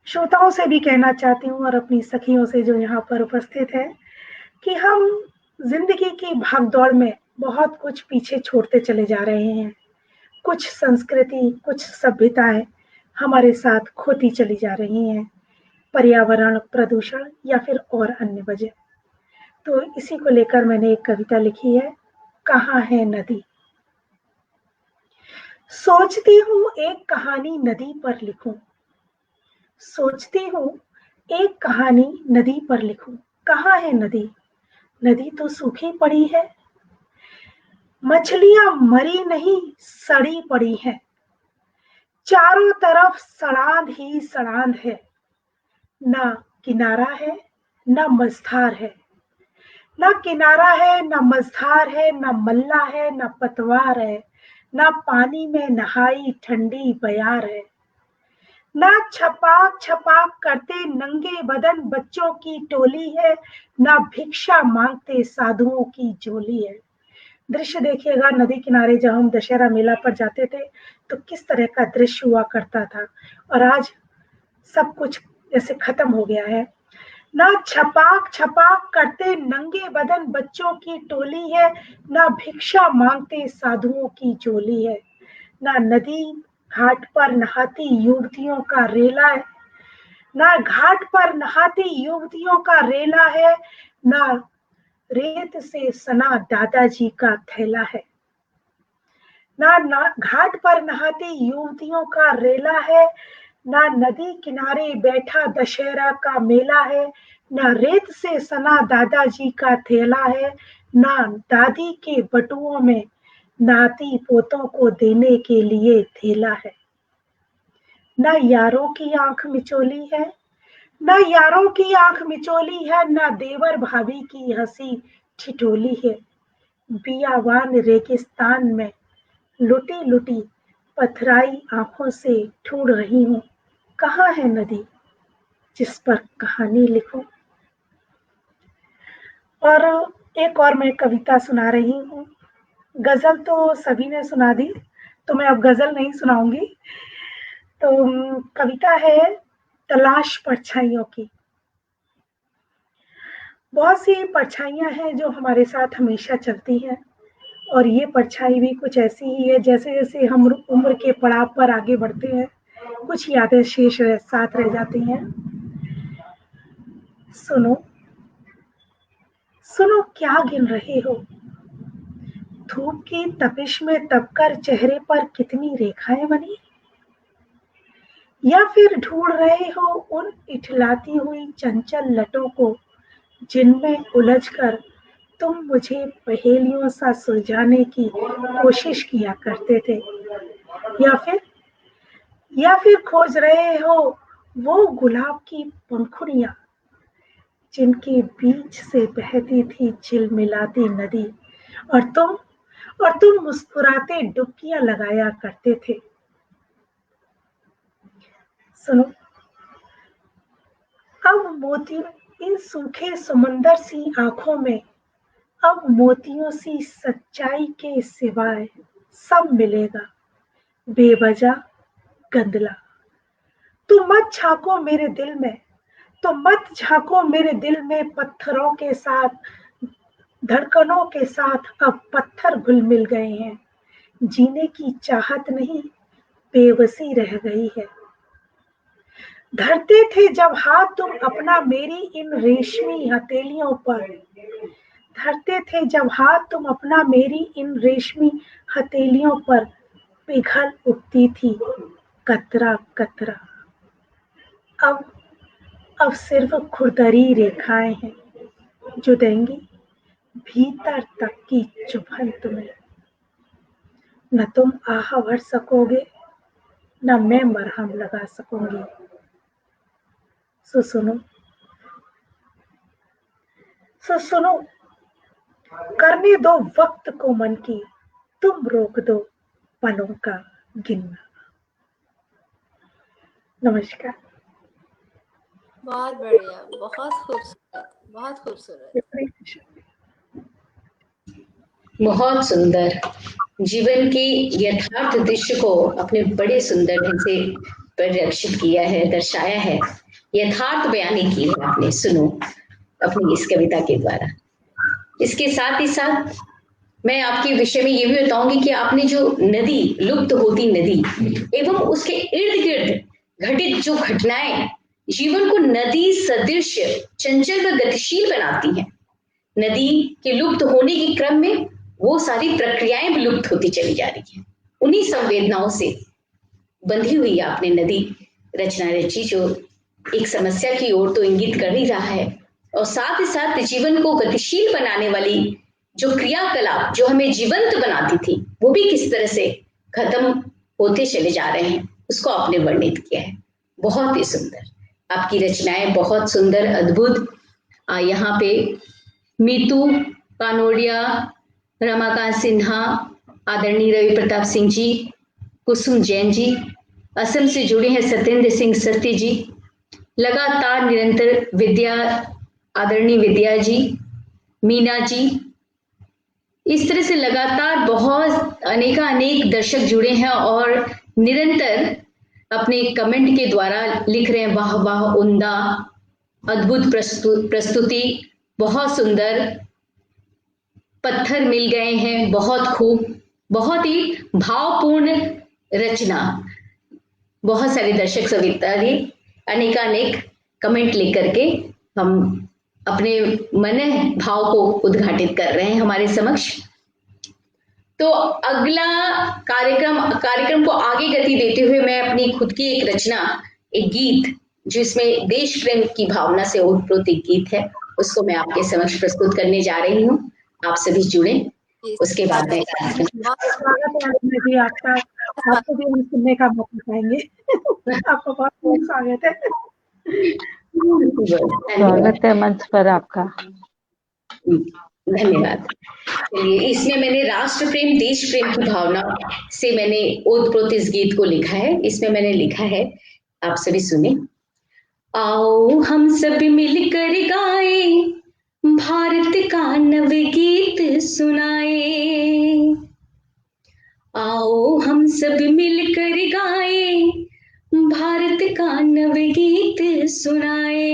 श्रोताओं से भी कहना चाहती हूँ और अपनी सखियों से जो यहाँ पर उपस्थित है कि हम जिंदगी की भागदौड़ में बहुत कुछ पीछे छोड़ते चले जा रहे हैं। कुछ संस्कृति, कुछ सभ्यताएं हमारे साथ खोती चली जा रही हैं, पर्यावरण प्रदूषण या फिर और अन्य वजह। तो इसी को लेकर मैंने एक कविता लिखी है, कहाँ है नदी। सोचती हूँ एक कहानी नदी पर लिखूं, सोचती हूँ एक कहानी नदी पर लिखूं, कहाँ है नदी, नदी तो सूखी पड़ी है, मछलियां मरी नहीं सड़ी पड़ी हैं, चारों तरफ सड़ांध ही सड़ांध है, ना किनारा है ना मझधार है, ना किनारा है ना मझधार है, ना मल्ला है ना पतवार है, ना पानी में नहाई ठंडी बयार है, ना छपाक छपाक करते नंगे बदन बच्चों की टोली है, ना भिक्षा मांगते साधुओं की झोली है। दृश्य देखिएगा, नदी किनारे जब हम दशहरा मेला पर जाते थे तो किस तरह का दृश्य हुआ करता था, और आज सब कुछ जैसे खत्म हो गया है। ना छपाक छपाक करते नंगे बदन बच्चों की टोली है, ना भिक्षा मांगते साधुओं की झोली है, ना नदी घाट पर नहाती युवतियों का रेला है, ना घाट पर नहाती युवतियों का रेला है, ना रेत से सना दादाजी का थैला है, ना घाट पर नहाती युवतियों का रेला है, ना नदी किनारे बैठा दशहरा का मेला है, ना रेत से सना दादाजी का थैला है, ना दादी के बटुओं में नाती पोतों को देने के लिए थैला है, ना यारों की आंख मिचोली है, ना यारों की आंख मिचोली है, ना देवर भाभी की हंसी ठिठोली है, बियावान रेगिस्तान में लुटी लुटी पथराई आंखों से ढूंढ रही हूँ, कहाँ है नदी जिस पर कहानी लिखूं। और एक और मैं कविता सुना रही हूँ। गजल तो सभी ने सुना दी, तो मैं अब गजल नहीं सुनाऊंगी। तो कविता है तलाश परछाइयों की। बहुत सी परछाइयां हैं जो हमारे साथ हमेशा चलती हैं, और ये परछाई भी कुछ ऐसी ही है, जैसे जैसे हम उम्र के पड़ाव पर आगे बढ़ते हैं कुछ यादें शेष साथ रह जाती हैं। सुनो सुनो क्या गिन रहे हो, धूप की तपिश में तपकर चेहरे पर कितनी रेखाएं बनी, या फिर ढूंढ रहे हो उन इठलाती हुई चंचल लटों को जिनमें उलझकर तुम मुझे पहेलियों सा सुलझाने की कोशिश किया करते थे, या फिर खोज रहे हो वो गुलाब की पंखुड़ियां जिनके बीच से बहती थी झिलमिलाती नदी, और तुम मुस्कुराते डुबकियां लगाया करते थे। सुनो, अब मोतियों इन सूखे समंदर सी आंखों में, अब मोतियों सी सच्चाई के सिवाय सब मिलेगा बेवजह गंदला। तुम मत झांको मेरे दिल में, तुम मत झांको मेरे दिल में, पत्थरों के साथ धड़कनों के साथ अब पत्थर घुल मिल गए हैं। जीने की चाहत नहीं, बेबसी रह गई है। धरते थे जब हाथ तुम अपना मेरी इन रेशमी हथेलियों पर, धरते थे जब हाथ तुम अपना मेरी इन रेशमी हथेलियों पर, पिघल उठती थी कतरा कतरा। अब सिर्फ खुरदरी रेखाएं हैं जो देंगी भीतर तक की चुभन तुम्हें। न तुम आह भर सकोगे, न मैं मरहम लगा सकूंगी। सो सुनो, करने दो वक्त को मन की, तुम रोक दो पलों का गिनना। नमस्कार। बहुत बढ़िया, बहुत खूबसूरत, बहुत खूबसूरत। बहुत सुंदर। जीवन के यथार्थ दृश्य को अपने बड़े सुंदर ढंग से परिलक्षित किया है, दर्शाया है, यथार्थ बयानी की है आपने। सुनो, अपनी इस कविता के द्वारा। इसके साथ ही साथ मैं आपके विषय में ये भी बताऊंगी कि आपने जो नदी, लुप्त होती नदी एवं उसके इर्द गिर्द घटित जो घटनाएं जीवन को नदी सदृश चंचल व गतिशील बनाती हैं। नदी के लुप्त होने के क्रम में वो सारी प्रक्रियाएं विलुप्त होती चली जा रही हैं। उन्हीं संवेदनाओं से बंधी हुई आपने नदी रचना रची, जो एक समस्या की ओर तो इंगित कर ही रहा है, और साथ ही साथ जीवन को गतिशील बनाने वाली जो क्रियाकलाप जो हमें जीवंत बनाती थी, वो भी किस तरह से खत्म होते चले जा रहे हैं, उसको आपने वर्णित किया है। बहुत ही सुंदर आपकी रचनाएं, बहुत सुंदर, अद्भुत। यहाँ पे मीतू कानोडिया, रमाकांत सिन्हा, आदरणीय रवि प्रताप सिंह जी, कुसुम जैन जी, असम से जुड़े हैं सत्येंद्र सिंह सत्य जी, लगातार निरंतर विद्या, आदरणीय विद्या जी, मीना जी, इस तरह से लगातार बहुत अनेक दर्शक जुड़े हैं और निरंतर अपने कमेंट के द्वारा लिख रहे हैं, वाह वाह, उम्दा, अद्भुत प्रस्तुति, बहुत सुंदर, पत्थर मिल गए हैं, बहुत खूब, बहुत ही भावपूर्ण रचना। बहुत सारे दर्शक सविता जी अनेक कमेंट लिख करके हम अपने मन भाव को उद्घाटित कर रहे हैं हमारे समक्ष। तो अगला कार्यक्रम को आगे गति देते हुए मैं अपनी खुद की एक रचना, एक गीत जिसमें देश प्रेम की भावना से ओतप्रोत एक गीत है, उसको मैं आपके समक्ष प्रस्तुत करने जा रही हूँ। आप सभी जुड़े, उसके बाद में आपका, आपको भी हम सुनने का मौका पाएंगे। आपका बहुत बहुत स्वागत है। स्वागत है मंच पर आपका। धन्यवाद। चलिए, इसमें मैंने राष्ट्र प्रेम, देश प्रेम की भावना से मैंने ओतप्रोत इस गीत को लिखा है। इसमें मैंने लिखा है, आप सभी सुने। आओ हम सब मिलकर गाए, भारत का नव गीत सुनाए। आओ हम सब मिलकर गाए, भारत का नव गीत सुनाए।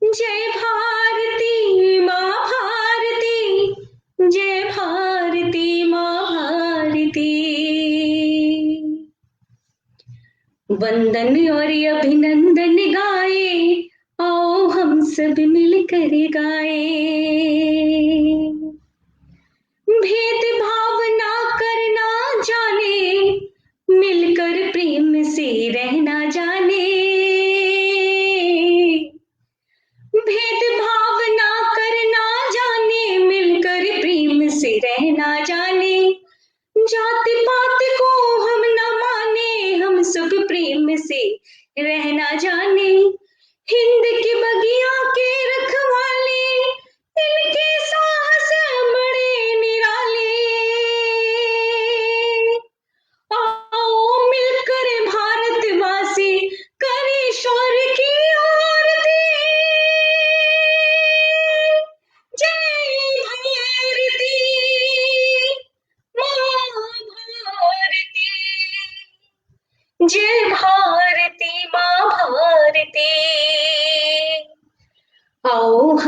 जय भारती माँ भारती, जय भारती माँ भारती, वंदन और अभिनंदन गाए, आओ हम सब मिलकर गाए। भेदभाव ना करना जाने, मिलकर प्रेम से रहना जाने। भेदभाव ना करना जाने, मिलकर प्रेम से रहना जाने। जाति पात को हम न माने, हम सब प्रेम से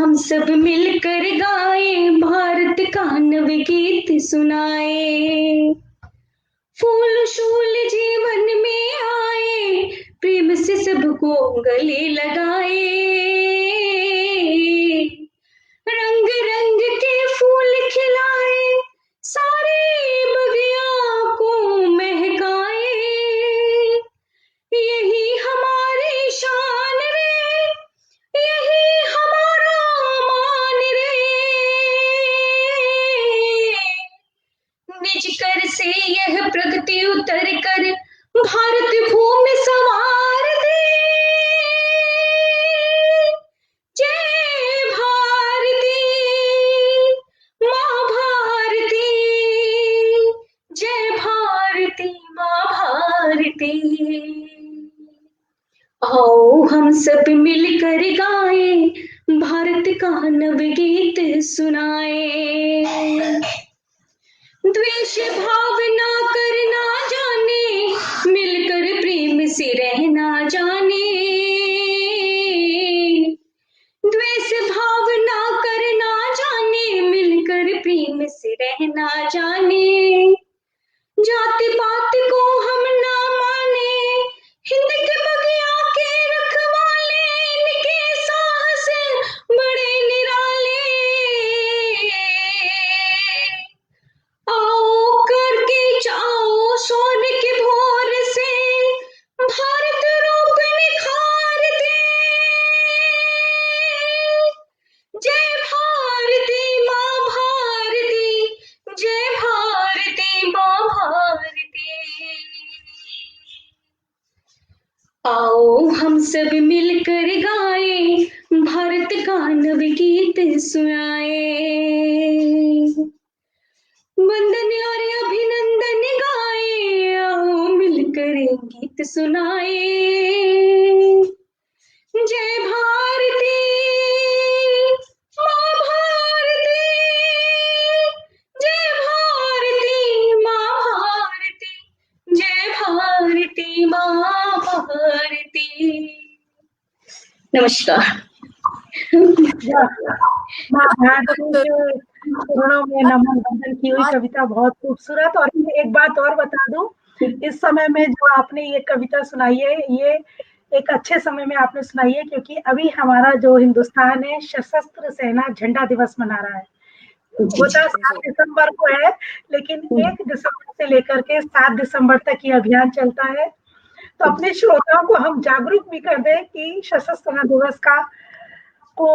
हम सब मिलकर गाए, भारत का नवगीत सुनाए। फूल शूल जीवन में आए, प्रेम से सबको गले लगाए। रंग रंग के फूल खिलाए, सारे बगिया को महकाए। यही हमारी शान रे, यही हमारा मान रे। निज कर से यह प्रगति उतर कर, भारत भूमि संवार दे। जय भारती माँ भारती, जय भारती माँ भारती। आओ हम सब मिलकर गाए, भारत का नवगीत सुनाए। द्वेष भावना करना जाने, मिलकर प्रेम से रहना जाने। द्वेष भावना करना जाने, मिलकर प्रेम से रहना जाने। जाति पात को हम ना माने, हिंद के बगिया के रखवाले, इनके साहस बड़े निराले। आओ करके जाओ सोने के भोर से, भारत रूप निखार दे। जय भारती माँ भारती, जय भारती माँ भारती। आओ हम सब मिलकर गाए, भारत का नवगीत सुनाए। वंदन और अभिनंदन गाए, आओ मिलकर गीत सुनाए। जय भारती माँ भारती, जय भारती माँ भारती, जय भारती माँ भारती। नमस्कार। माँ भारती के चरणों में नमन वंदन की हुई कविता बहुत खूबसूरत। और एक बात और बता दूं, इस समय में जो आपने ये कविता सुनाई है, ये एक अच्छे समय में आपने सुनाई है, क्योंकि अभी हमारा जो हिंदुस्तान है सशस्त्र सेना झंडा दिवस मना रहा है। होता 7 दिसंबर को है, लेकिन 1 दिसंबर से लेकर के 7 दिसंबर तक ये अभियान चलता है। तो अपने श्रोताओं को हम जागरूक भी कर दें कि सशस्त्र सेना दिवस को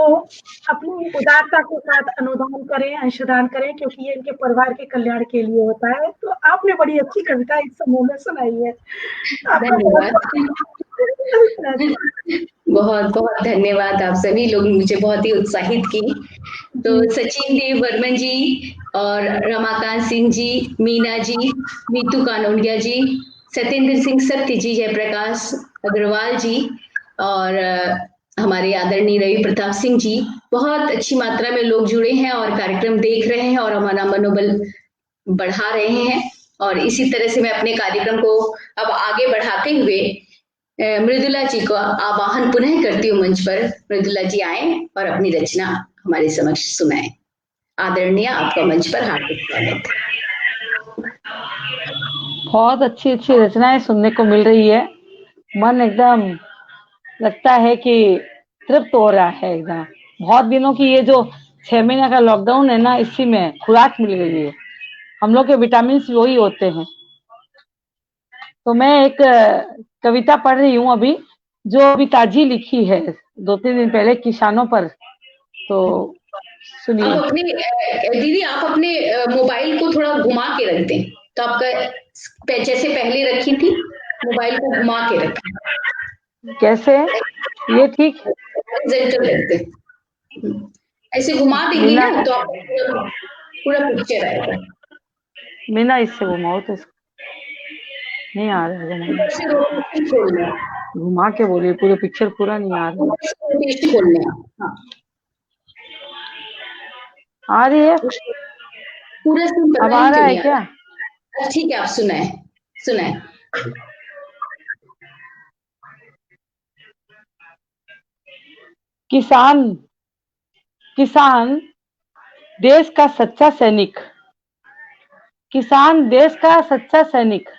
अपनी उदारता के साथ अनुदान करें, अंशदान करें, क्योंकि ये इनके परिवार के कल्याण के लिए होता है। तो आपने बड़ी अच्छी कविता इस समूह में सुनाई है। धन्यवाद। बहुत बहुत धन्यवाद। आप सभी लोग मुझे बहुत ही उत्साहित की। तो सचिन देव वर्मन जी और रमाकांत सिंह जी, मीना जी, नीतू कानोडिया जी, सत्येंद्र सिंह सत्य जी, जयप्रकाश अग्रवाल जी और हमारे आदरणीय रवि प्रताप सिंह जी, बहुत अच्छी मात्रा में लोग जुड़े हैं और कार्यक्रम देख रहे हैं और हमारा मनोबल बढ़ा रहे हैं। और इसी तरह से मैं अपने कार्यक्रम को अब आगे बढ़ाते हुए मृदुला जी को आवाहन पुनः करती हूँ मंच पर। मृदुला जी आए और अपनी रचना हमारे समक्ष सुनाए। आदरणीय, आपका मंच पर हार्दिक स्वागत। बहुत अच्छी अच्छी रचनाएं सुनने को मिल रही है। मन एकदम लगता है कि तृप्त हो रहा है एकदम। बहुत दिनों की ये जो 6 महीने का लॉकडाउन है ना, इसी में खुराक मिल गई है। हम लोग के विटामिन वही होते हैं। तो मैं एक कविता पढ़ रही हूँ अभी, जो अभी ताजी लिखी है 2-3 दिन पहले किसानों पर। तो सुनिए। आप अपने दीदी, आप अपने मोबाइल को थोड़ा घुमा के रख दें, तो आपका जैसे पहले रखी थी, मोबाइल को घुमा के रखें। कैसे? ये ठीक? रख दें, ऐसे घुमा देंगी ना तो आप पूरा पिक्चर आएगा। मीना इससे घुमाओ तो नहीं आ रहा है। घुमा के बोलिए, पूरे पिक्चर पूरा नहीं आ रहा। आ रही है पूरा सीन अब आ रहा है क्या? ठीक है, आप सुनाए। किसान किसान देश का सच्चा सैनिक, किसान देश का सच्चा सैनिक,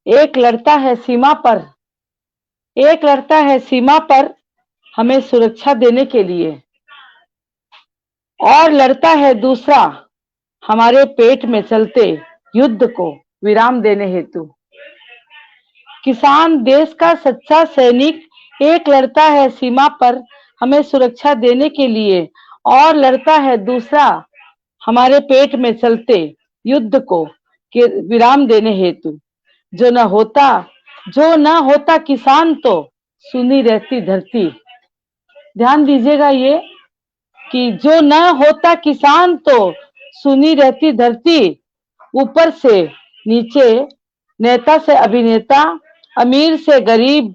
एक लड़ता है सीमा पर, एक लड़ता है सीमा पर हमें सुरक्षा देने के लिए, और लड़ता है दूसरा हमारे पेट में चलते युद्ध को विराम देने हेतु। किसान देश का सच्चा सैनिक, एक लड़ता है सीमा पर हमें सुरक्षा देने के लिए, और लड़ता है दूसरा हमारे पेट में चलते युद्ध को विराम देने हेतु। जो न होता किसान तो सुनी रहती धरती। ध्यान दीजिएगा ये कि जो न होता किसान तो सुनी रहती धरती, ऊपर से नीचे, नेता से अभिनेता, अमीर से गरीब,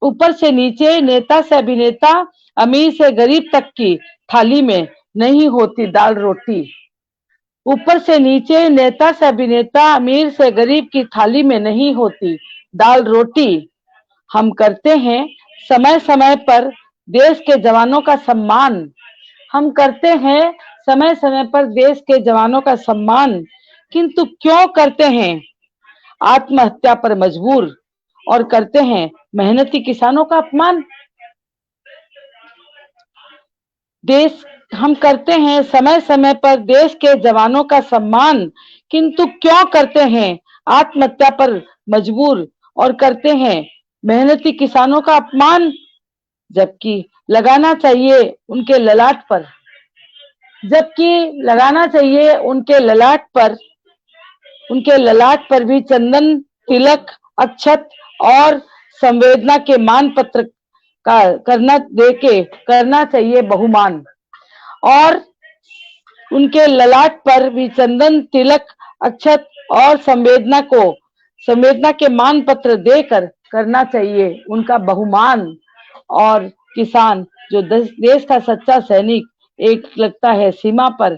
ऊपर से नीचे, नेता से अभिनेता, अमीर से गरीब तक की थाली में नहीं होती दाल रोटी। ऊपर से नीचे, नेता से अभिनेता, अमीर से गरीब की थाली में नहीं होती दाल रोटी। हम करते हैं समय समय पर देश के जवानों का सम्मान, हम करते हैं समय समय पर देश के जवानों का सम्मान, किंतु क्यों करते हैं आत्महत्या पर मजबूर और करते हैं मेहनती किसानों का अपमान। हम करते हैं समय समय पर देश के जवानों का सम्मान, किंतु क्यों करते हैं आत्महत्या पर मजबूर और करते हैं मेहनती किसानों का अपमान। जबकि लगाना चाहिए उनके ललाट पर, जबकि लगाना चाहिए उनके ललाट पर भी चंदन, तिलक, अक्षत और संवेदना के मान पत्र का करना चाहिए बहुमान। और उनके ललाट पर भी चंदन, तिलक, अक्षत और संवेदना के मान पत्र देकर करना चाहिए उनका बहुमान। और किसान जो देश का सच्चा सैनिक, एक लगता है सीमा पर,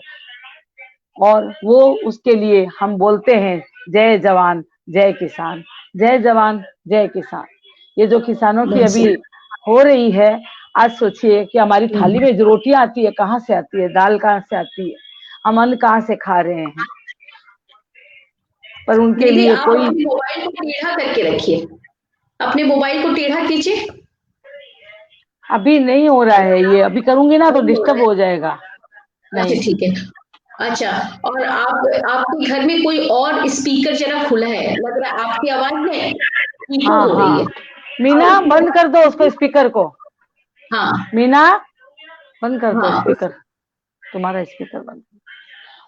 और वो उसके लिए हम बोलते हैं जय जवान जय किसान, जय जवान जय किसान। ये जो किसानों की अभी हो रही है, आज सोचिए कि हमारी थाली में जो रोटियां आती है कहाँ से आती है, दाल कहाँ से आती है, हम अन्न कहाँ से खा रहे हैं। पर उनके लिए आप कोई मोबाइल को टेढ़ा करके रखिए, अपने मोबाइल को टेढ़ा कीजिए। अभी नहीं हो रहा है ये, अभी करूंगी ना तो डिस्टर्ब हो जाएगा। अच्छा ठीक है। अच्छा, और आपके घर में कोई और स्पीकर जरा खुला है, लग रहा है आपकी आवाज में इको हो रही है। मीना बंद कर दो उसको, स्पीकर को। हाँ मीना बंद कर दो स्पीकर, तुम्हारा स्पीकर बंद।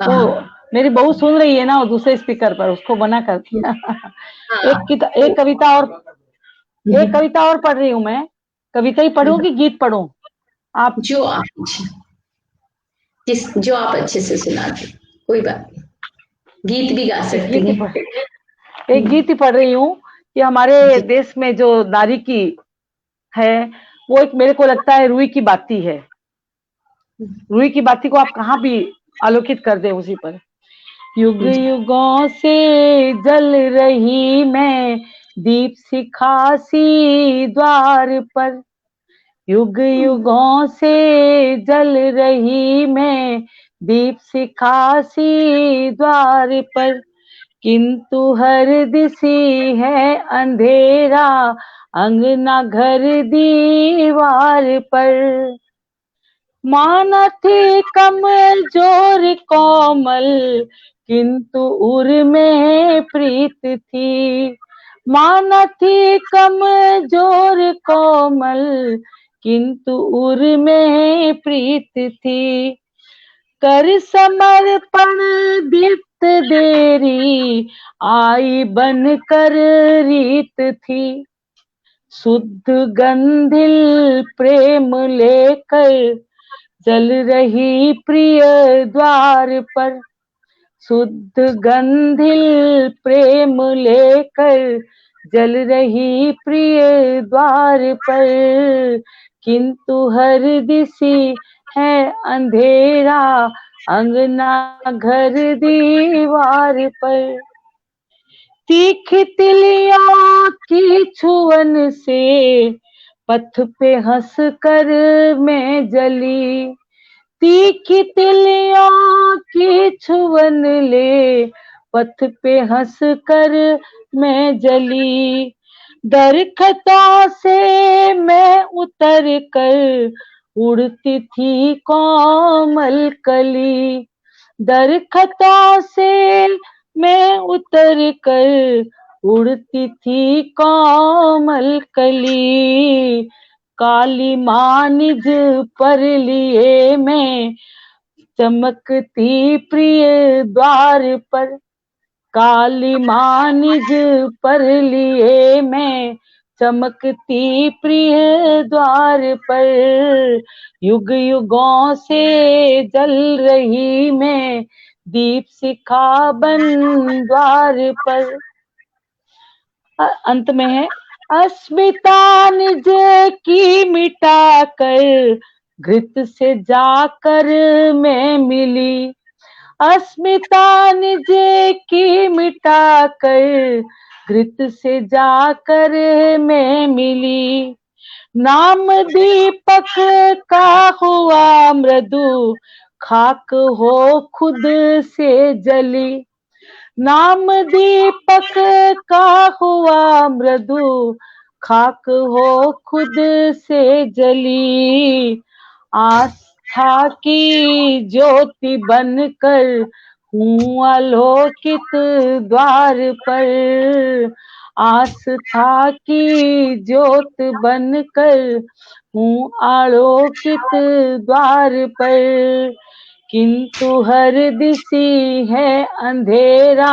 वो मेरी बहू सुन रही है ना, वो दूसरे स्पीकर पर, उसको मना कर दिया। एक कविता और पढ़ रही हूँ मैं। कविता ही पढ़ूं कि गीत पढ़ूं? आप जो आप अच्छे से सुनाते, कोई बात नहीं, गीत भी गा सकती हैं। एक गीत ही पढ़ रही हूँ कि हमारे देश में जो नारी की है, वो एक मेरे को लगता है रूई की बाती है। रूई की बाती को आप कहाँ भी आलोकित कर दे उसी पर। युग युगों से जल रही मैं दीप शिखासी द्वार पर, युग युगों से जल रही मैं दीप शिखासी द्वार पर, किंतु हर दिसी है अंधेरा अंगना घर दीवार पर। माना थी कमजोर कोमल किंतु उर में प्रीत थी, माना थी कमजोर कोमल किंतु उर में प्रीत थी। कर समर्पण दीप्त देरी आई बन कर रीत थी, शुद्ध गंधिल प्रेम लेकर जल रही प्रिय द्वार पर, शुद्ध गंधिल प्रेम लेकर जल रही प्रिय द्वार पर, किंतु हर दिसी है अंधेरा अंगना घर दीवार पर। तीखी तिलियों की छुअन से पथ पे हंस कर मैं जली, तीखी तिलियों की छुवन ले, पथ पे हंस कर मैं जली। दरख्तों से मैं उतर कर उड़ती थी कोमल कली, दरख्तों से मैं उतर कर उड़ती थी कोमल कली। काली माँ निज पर लिए मैं चमकती प्रिय द्वार पर, काली माँ निज पर लिए मैं चमकती प्रिय द्वार पर। युग युगों से जल रही मैं दीप शिखा बन द्वार पर। अंत में है, अस्मिता निज की मिटा कर घृत से जाकर मैं मिली, अस्मिता निज की मिटा कर घृत से जाकर मैं मिली। नाम दीपक का हुआ मृदु, खाक हो खुद से जली, नाम दीपक का हुआ मृदु, खाक हो खुद से जली। आस्था की ज्योति बनकर हूँ आलोकित द्वार पर, आस्था की ज्योत बनकर हूँ आलोकित द्वार पर। किंतु हर दिसी है अंधेरा,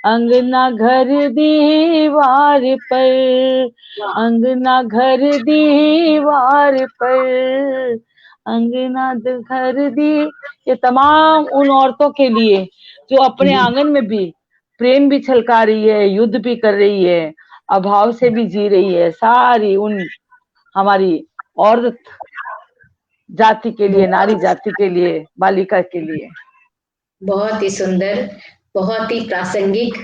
अंगना घर दीवार पर, अंगना घर दीवार पर, अंगना घर दी। ये तमाम उन औरतों के लिए जो अपने आंगन में भी प्रेम भी छलका रही है, युद्ध भी कर रही है, अभाव से भी जी रही है, सारी उन हमारी औरत जाति के लिए, नारी जाति के लिए, बालिका के लिए। बहुत ही सुंदर, बहुत ही प्रासंगिक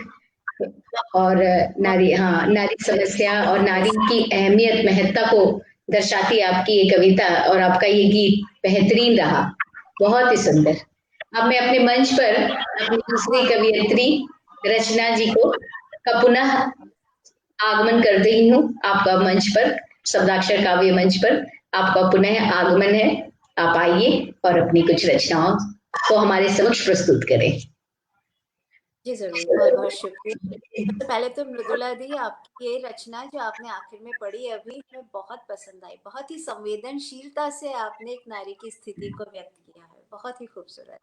और नारी समस्या और नारी की अहमियत, महत्ता को दर्शाती आपकी ये कविता और आपका ये गीत बेहतरीन रहा, बहुत ही सुंदर। अब मैं अपने मंच पर अपनी दूसरी कवियत्री रचना जी को का पुनः आगमन कर रही हूँ। आपका मंच पर, शब्दाक्षर काव्य मंच पर आपका पुनः आगमन है। आप आइए और अपनी कुछ रचनाओं को हमारे समक्ष प्रस्तुत करें। जी जरूर, बहुत बहुत शुक्रिया। सबसे पहले तो मृदुला दी, आपकी ये रचना जो आपने आखिर में पढ़ी अभी, हमें बहुत पसंद आई। बहुत ही संवेदनशीलता से आपने एक नारी की स्थिति को व्यक्त किया है, बहुत ही खूबसूरत।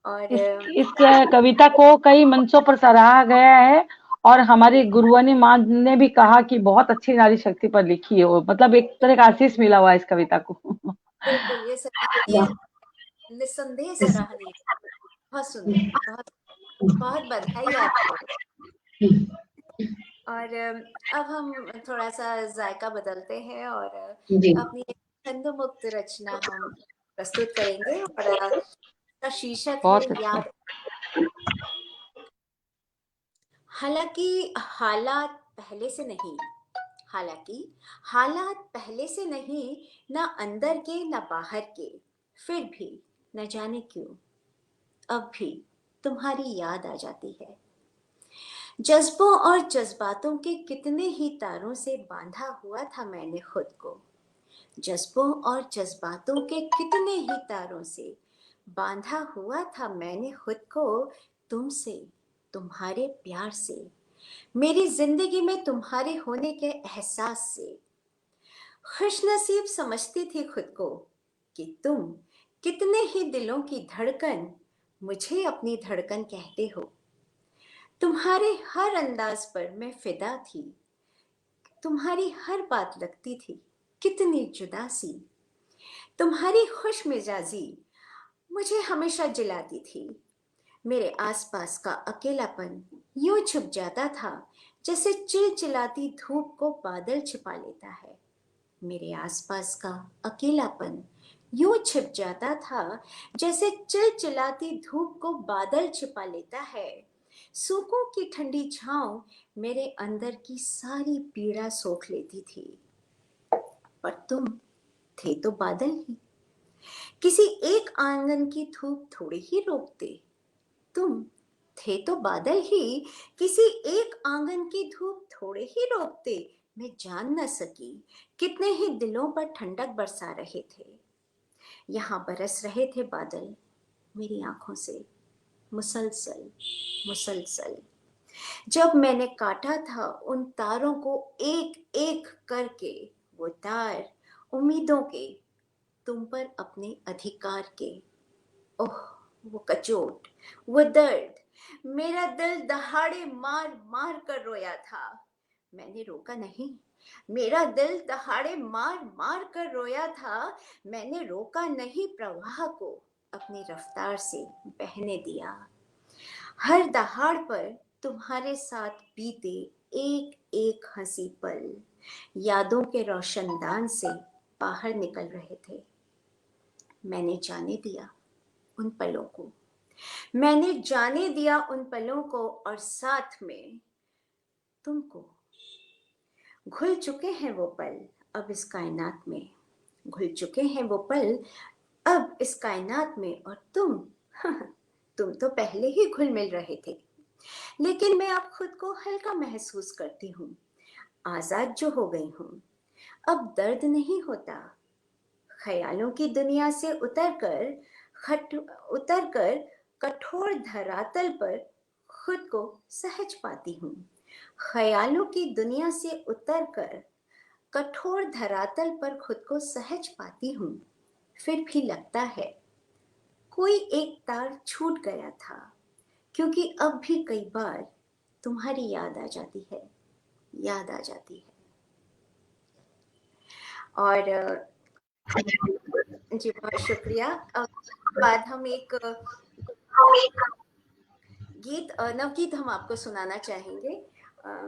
और इस कविता को कई मंचों पर सराहा गया है और हमारी गुरुवानी माँ ने भी कहा कि बहुत अच्छी नारी शक्ति पर लिखी है वो, मतलब एक तरह का आशीष मिला हुआ है इस कविता को। बिल्कुल, ये सराहनीय, निस्संदेह सराहनीय, बहुत सुंदर, बहुत बहुत बधाई आपको। और अब हम थोड़ा सा जायका बदलते हैं और अपनी छंद मुक्त रचना हम प्रस्तुत करेंगे और इसका शीर्षक है याद। हालांकि हालात पहले से नहीं, ना अंदर के ना बाहर के, फिर भी न जाने क्यों अब भी तुम्हारी याद आ जाती है। जज्बों और जज्बातों के कितने ही तारों से बांधा हुआ था मैंने खुद को, जज्बों और जज्बातों के कितने ही तारों से बांधा हुआ था मैंने खुद को, तुमसे, तुम्हारे प्यार से, मेरी जिंदगी में तुम्हारे होने के एहसास से। खुशनसीब समझती थी खुद को कि तुम कितने ही दिलों की धड़कन मुझे अपनी धड़कन कहते हो। तुम्हारे हर अंदाज पर मैं फिदा थी, तुम्हारी हर बात लगती थी कितनी जुदा सी। तुम्हारी खुश मिजाजी मुझे हमेशा जिलाती थी। मेरे आसपास का अकेलापन यूं छुप जाता था जैसे चिलचिलाती धूप को बादल छिपा लेता है। मेरे आसपास का अकेलापन यूं छिप जाता था जैसे चिलचिलाती धूप को बादल छिपा लेता है। सूखों की ठंडी छांव मेरे अंदर की सारी पीड़ा सोख लेती थी। पर तुम थे तो बादल ही, किसी एक आंगन की धूप थोड़ी ही रोकते। तुम थे तो बादल ही, किसी एक आंगन की धूप थोड़े ही रोकते। मैं जान न सकी कितने ही दिलों पर ठंडक बरसा रहे थे। यहाँ बरस रहे थे बादल मेरी आंखों से मुसलसल मुसलसल। जब मैंने काटा था उन तारों को एक एक करके, वो तार उम्मीदों के, तुम पर अपने अधिकार के। ओह वो कचोट, वो दर्द, मेरा दिल दहाड़े मार मार कर रोया था। मैंने रोका नहीं, मेरा दिल दहाड़े मार मार कर रोया था। मैंने रोका नहीं प्रवाह को, अपनी रफ्तार से बहने दिया। हर दहाड़ पर तुम्हारे साथ बीते एक एक हंसी पल यादों के रोशनदान से बाहर निकल रहे थे। मैंने जाने दिया उन पलों को, मैंने जाने दिया उन पलों को, और साथ में तुमको। घुल चुके हैं वो पल अब इस कायनात में, घुल चुके हैं वो पल अब इस कायनात में। और तुम तो पहले ही घुल मिल रहे थे, लेकिन मैं अब खुद को हल्का महसूस करती हूँ, आजाद जो हो गई हूँ। अब दर्द नहीं होता, ख्यालों की दुनिया से उतरकर कठोर धरातल पर खुद को सहज पाती हूँ। ख्यालों की दुनिया से उतरकर कठोर धरातल पर खुद को सहज पाती हूँ। फिर भी लगता है कोई एक तार छूट गया था, क्योंकि अब भी कई बार तुम्हारी याद आ जाती है, याद आ जाती है। और जी बहुत शुक्रिया। बाद हम एक गीत, नवगीत हम आपको सुनाना चाहेंगे।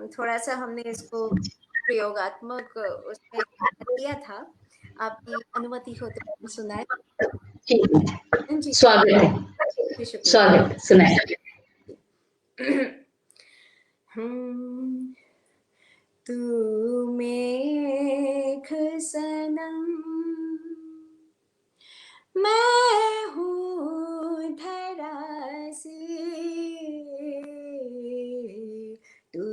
थोड़ा सा हमने इसको प्रयोगात्मक उसमें किया था, आपकी अनुमति हो तो हम सुनाए। जी स्वागत है, शुक्रिया। स्वागत, सुनाए। तू मेघ सनम, मैं हूँ धरासी। तू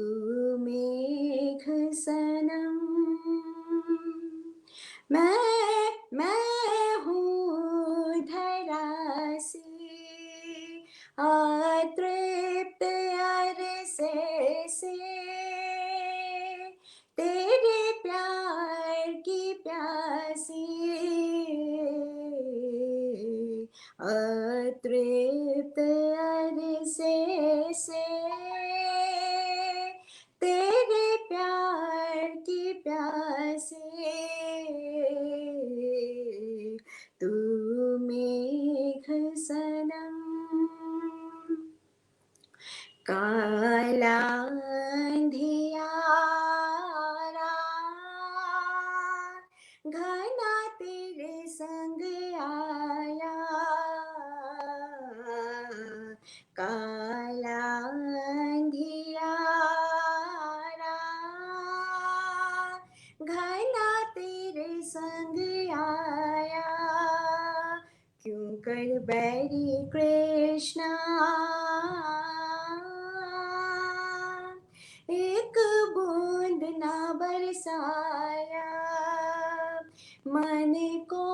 मेघ सनम, मैं हूँ धरासी। अतृप्त अरसे से तेरे प्यार की प्यासी। अतृप्त अरसे से तेरे प्यार की प्यासी। तू मेघ सनम, काला अंधियारा घना तेरे संग आया। काला अंधियारा घना तेरे संग आया। क्यों कर बैरी कृष्णा एक बूंद ना बरसाया। मन को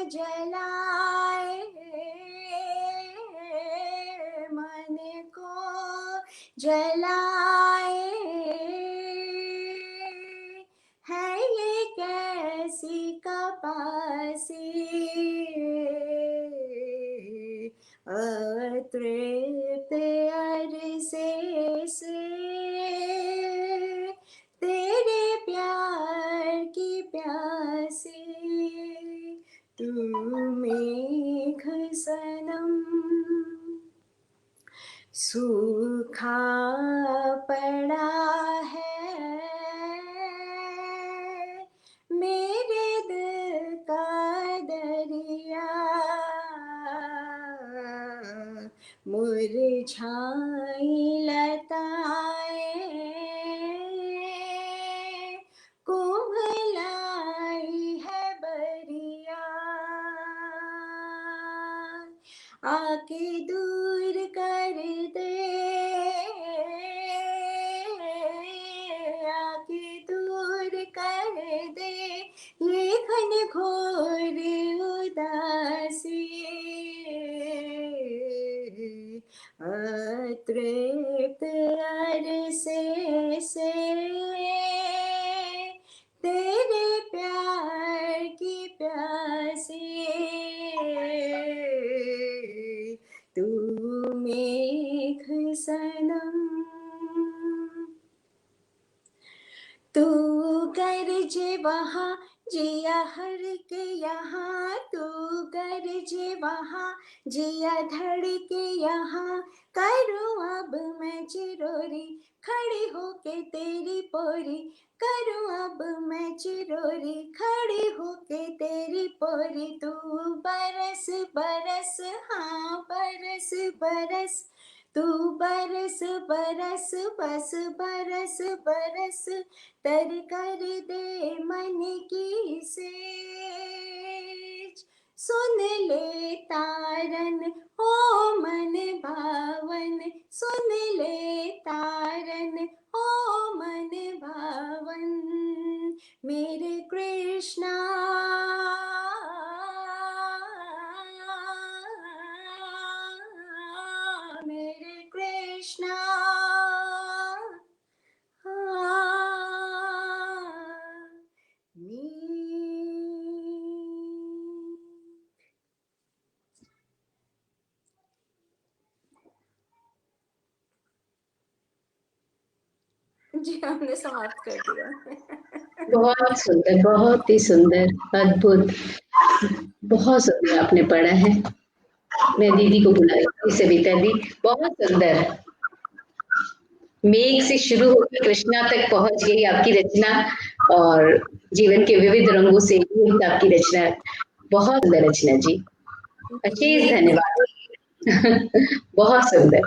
जलाए, मन को जलाए, है ये कैसी कपासी। अतृप्त अरसे से तेरे प्यार की प्यासी। तू मेघ सनम, सूखा पड़ा है मेरे दिल का दरिया। मुरझाई लताएं कुम्हलाए आके दूर कर दे, आके दूर कर दे ये घनघोर उदासी, अतृप्त अरसे से तेरे प्यार की प्यासी, तू मेघ सनम, तू गरजे वहाँ जिया हर के यहाँ, तू गरजे वहाँ जिया धड़ के यहाँ, करूँ अब मैं चिरोरी खड़ी होके तेरी पोरी, करूँ अब मैं चिरोरी खड़ी होके तेरी पोरी, तू बरस बरस हाँ बरस बरस, तू बरस बरस बस बरस बरस, तर कर दे मन की सेज, सुन ले तारन हो मन भावन, सुन ले तारन हो मन भावन, मेरे कृष्णा मेरे कृष्णा, जी हमने समाप्त कर दिया। बहुत ही सुंदर, अद्भुत, बहुत सुंदर आपने पढ़ा है। मैं दीदी को बुलाई, सविता दी, बहुत सुंदर। मेघ से शुरू होकर कृष्णा तक पहुंच गई आपकी रचना, और जीवन के विविध रंगों से युक्त आपकी रचना, बहुत सुंदर रचना जी, अशेष धन्यवाद। बहुत सुंदर।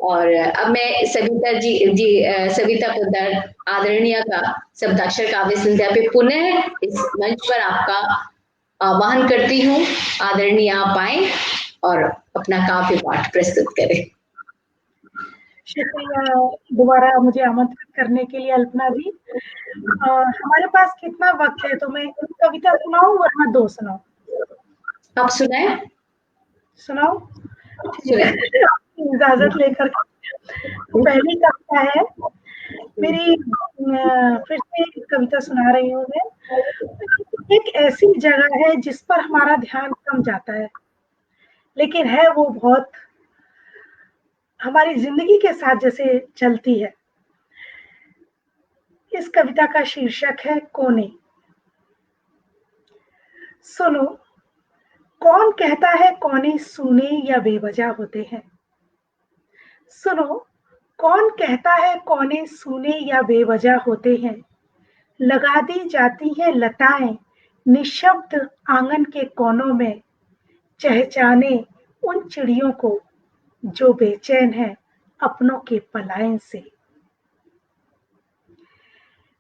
और अब मैं सविता पोद्दार आदरणीय का शब्दाक्षर काव्य संध्या पे पुनः इस मंच पर आपका आह्वान करती हूँ। आदरणीय आप आए और अपना काव्य पाठ प्रस्तुत करें। शुक्रिया दोबारा मुझे आमंत्रित करने के लिए अल्पना जी। हमारे पास कितना वक्त है, तो मैं कविता सुनाऊं वरना दो सुनाऊं? आप सुनाए। सुनाओ, ठीक है, इजाजत लेकर। पहली कविता है मेरी, फिर से कविता सुना रही हूँ मैं। एक ऐसी जगह है जिस पर हमारा ध्यान कम जाता है, लेकिन है वो बहुत हमारी जिंदगी के साथ जैसे चलती है। इस कविता का शीर्षक है कोने। सुनो, कौन कहता है कोने सूने या बेवजह होते हैं? सुनो, कौन कहता है कोने सूने या बेवजह होते हैं? लगा दी जाती हैं लताएं निशब्द आंगन के कोनों में, चहचाने उन चिड़ियों को जो बेचैन है अपनों के पलायन से।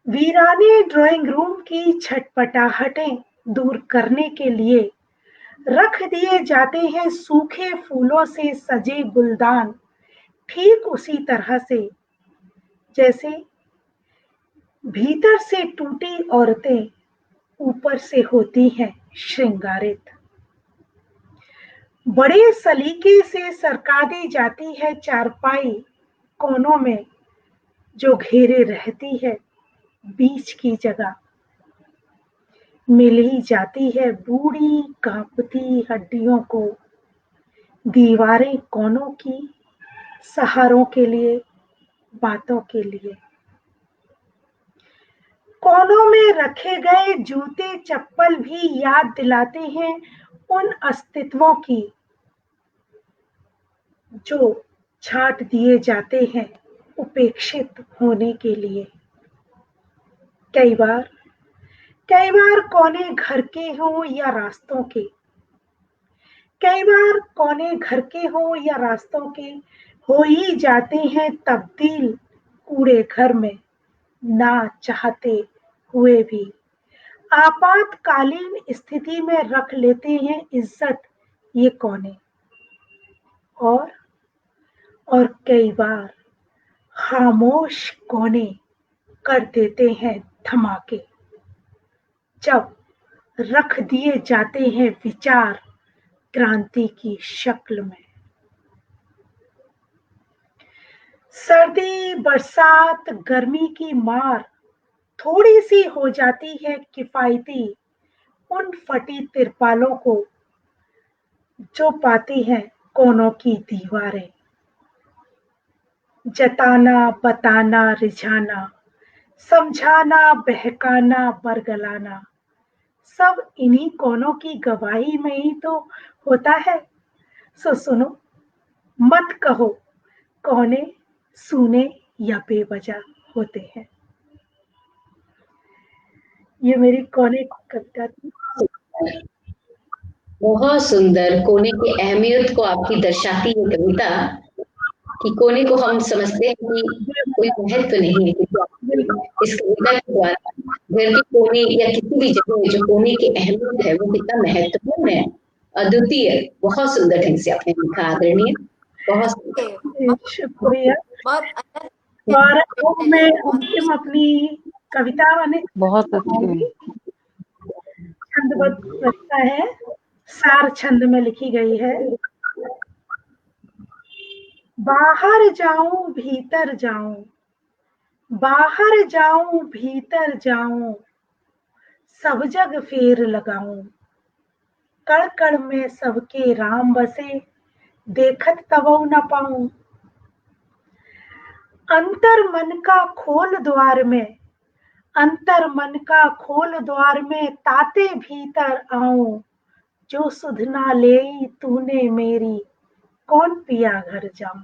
वीराने ड्राइंग रूम की छटपटाहटें दूर करने के लिए रख दिए जाते हैं सूखे फूलों से सजे गुलदान, ठीक उसी तरह से जैसे भीतर से टूटी औरतें ऊपर से होती हैं श्रृंगारित। बड़े सलीके से सरका दी जाती है चारपाई कोनों में, जो घेरे रहती है बीच की जगह। मिल ही जाती है बूढ़ी कांपती हड्डियों को दीवारें कोनों की, सहारों के लिए, बातों के लिए। कोनों में रखे गए जूते चप्पल भी याद दिलाते हैं उन अस्तित्वों की जो छाट दिए जाते हैं उपेक्षित होने के लिए। कई बार कोने घर के हों या रास्तों के, कई बार कोने घर के हों या रास्तों के, हो ही जाते हैं तब्दील कूड़े घर में, ना चाहते हुए भी। आपातकालीन स्थिति में रख लेते हैं इज्जत ये कोने। और कई बार खामोश कोने कर देते हैं धमाके, जब रख दिए जाते हैं विचार क्रांति की शक्ल में। सर्दी, बरसात, गर्मी की मार थोड़ी सी हो जाती है किफायती उन फटी तिरपालों को जो पाती हैं कोनों की दीवारें। जताना, बताना, रिझाना, समझाना, बहकाना, बरगलाना, सब इन्हीं कोनों की गवाही में ही तो होता है। सो सुनो, मत कहो कोने सूने या बेवजह होते हैं। ये मेरी कोने की कविता थी। बहुत सुंदर। कोने की अहमियत को आपकी दर्शाती है कविता, कि कोने को हम समझते हैं कि कोई महत्व नहीं है, क्योंकि इस कविता के द्वारा घर के कोने या किसी भी जगह जो कोने की अहमियत है वो कितना महत्वपूर्ण है, अद्वितीय। बहुत सुंदर ढंग से आपने लिखा आदरणीय, बहुत शुक्रिया। बहुत अच्छा। और अब मैं अंतिम अपनी कविता बहुत अच्छी। छंदबद्ध कविता है, सार छंद में लिखी गई है। बाहर जाऊं भीतर जाऊं, बाहर जाऊं भीतर जाऊं, सब जग फेर लगाऊं, कण कण में सबके राम बसे, देखत तबौ न पाऊं। अंतर मन का खोल द्वार में, अंतर मन का खोल द्वार में, ताते भीतर आऊं, जो सुध ना लेई तूने मेरी, कौन पिया घर जाऊं।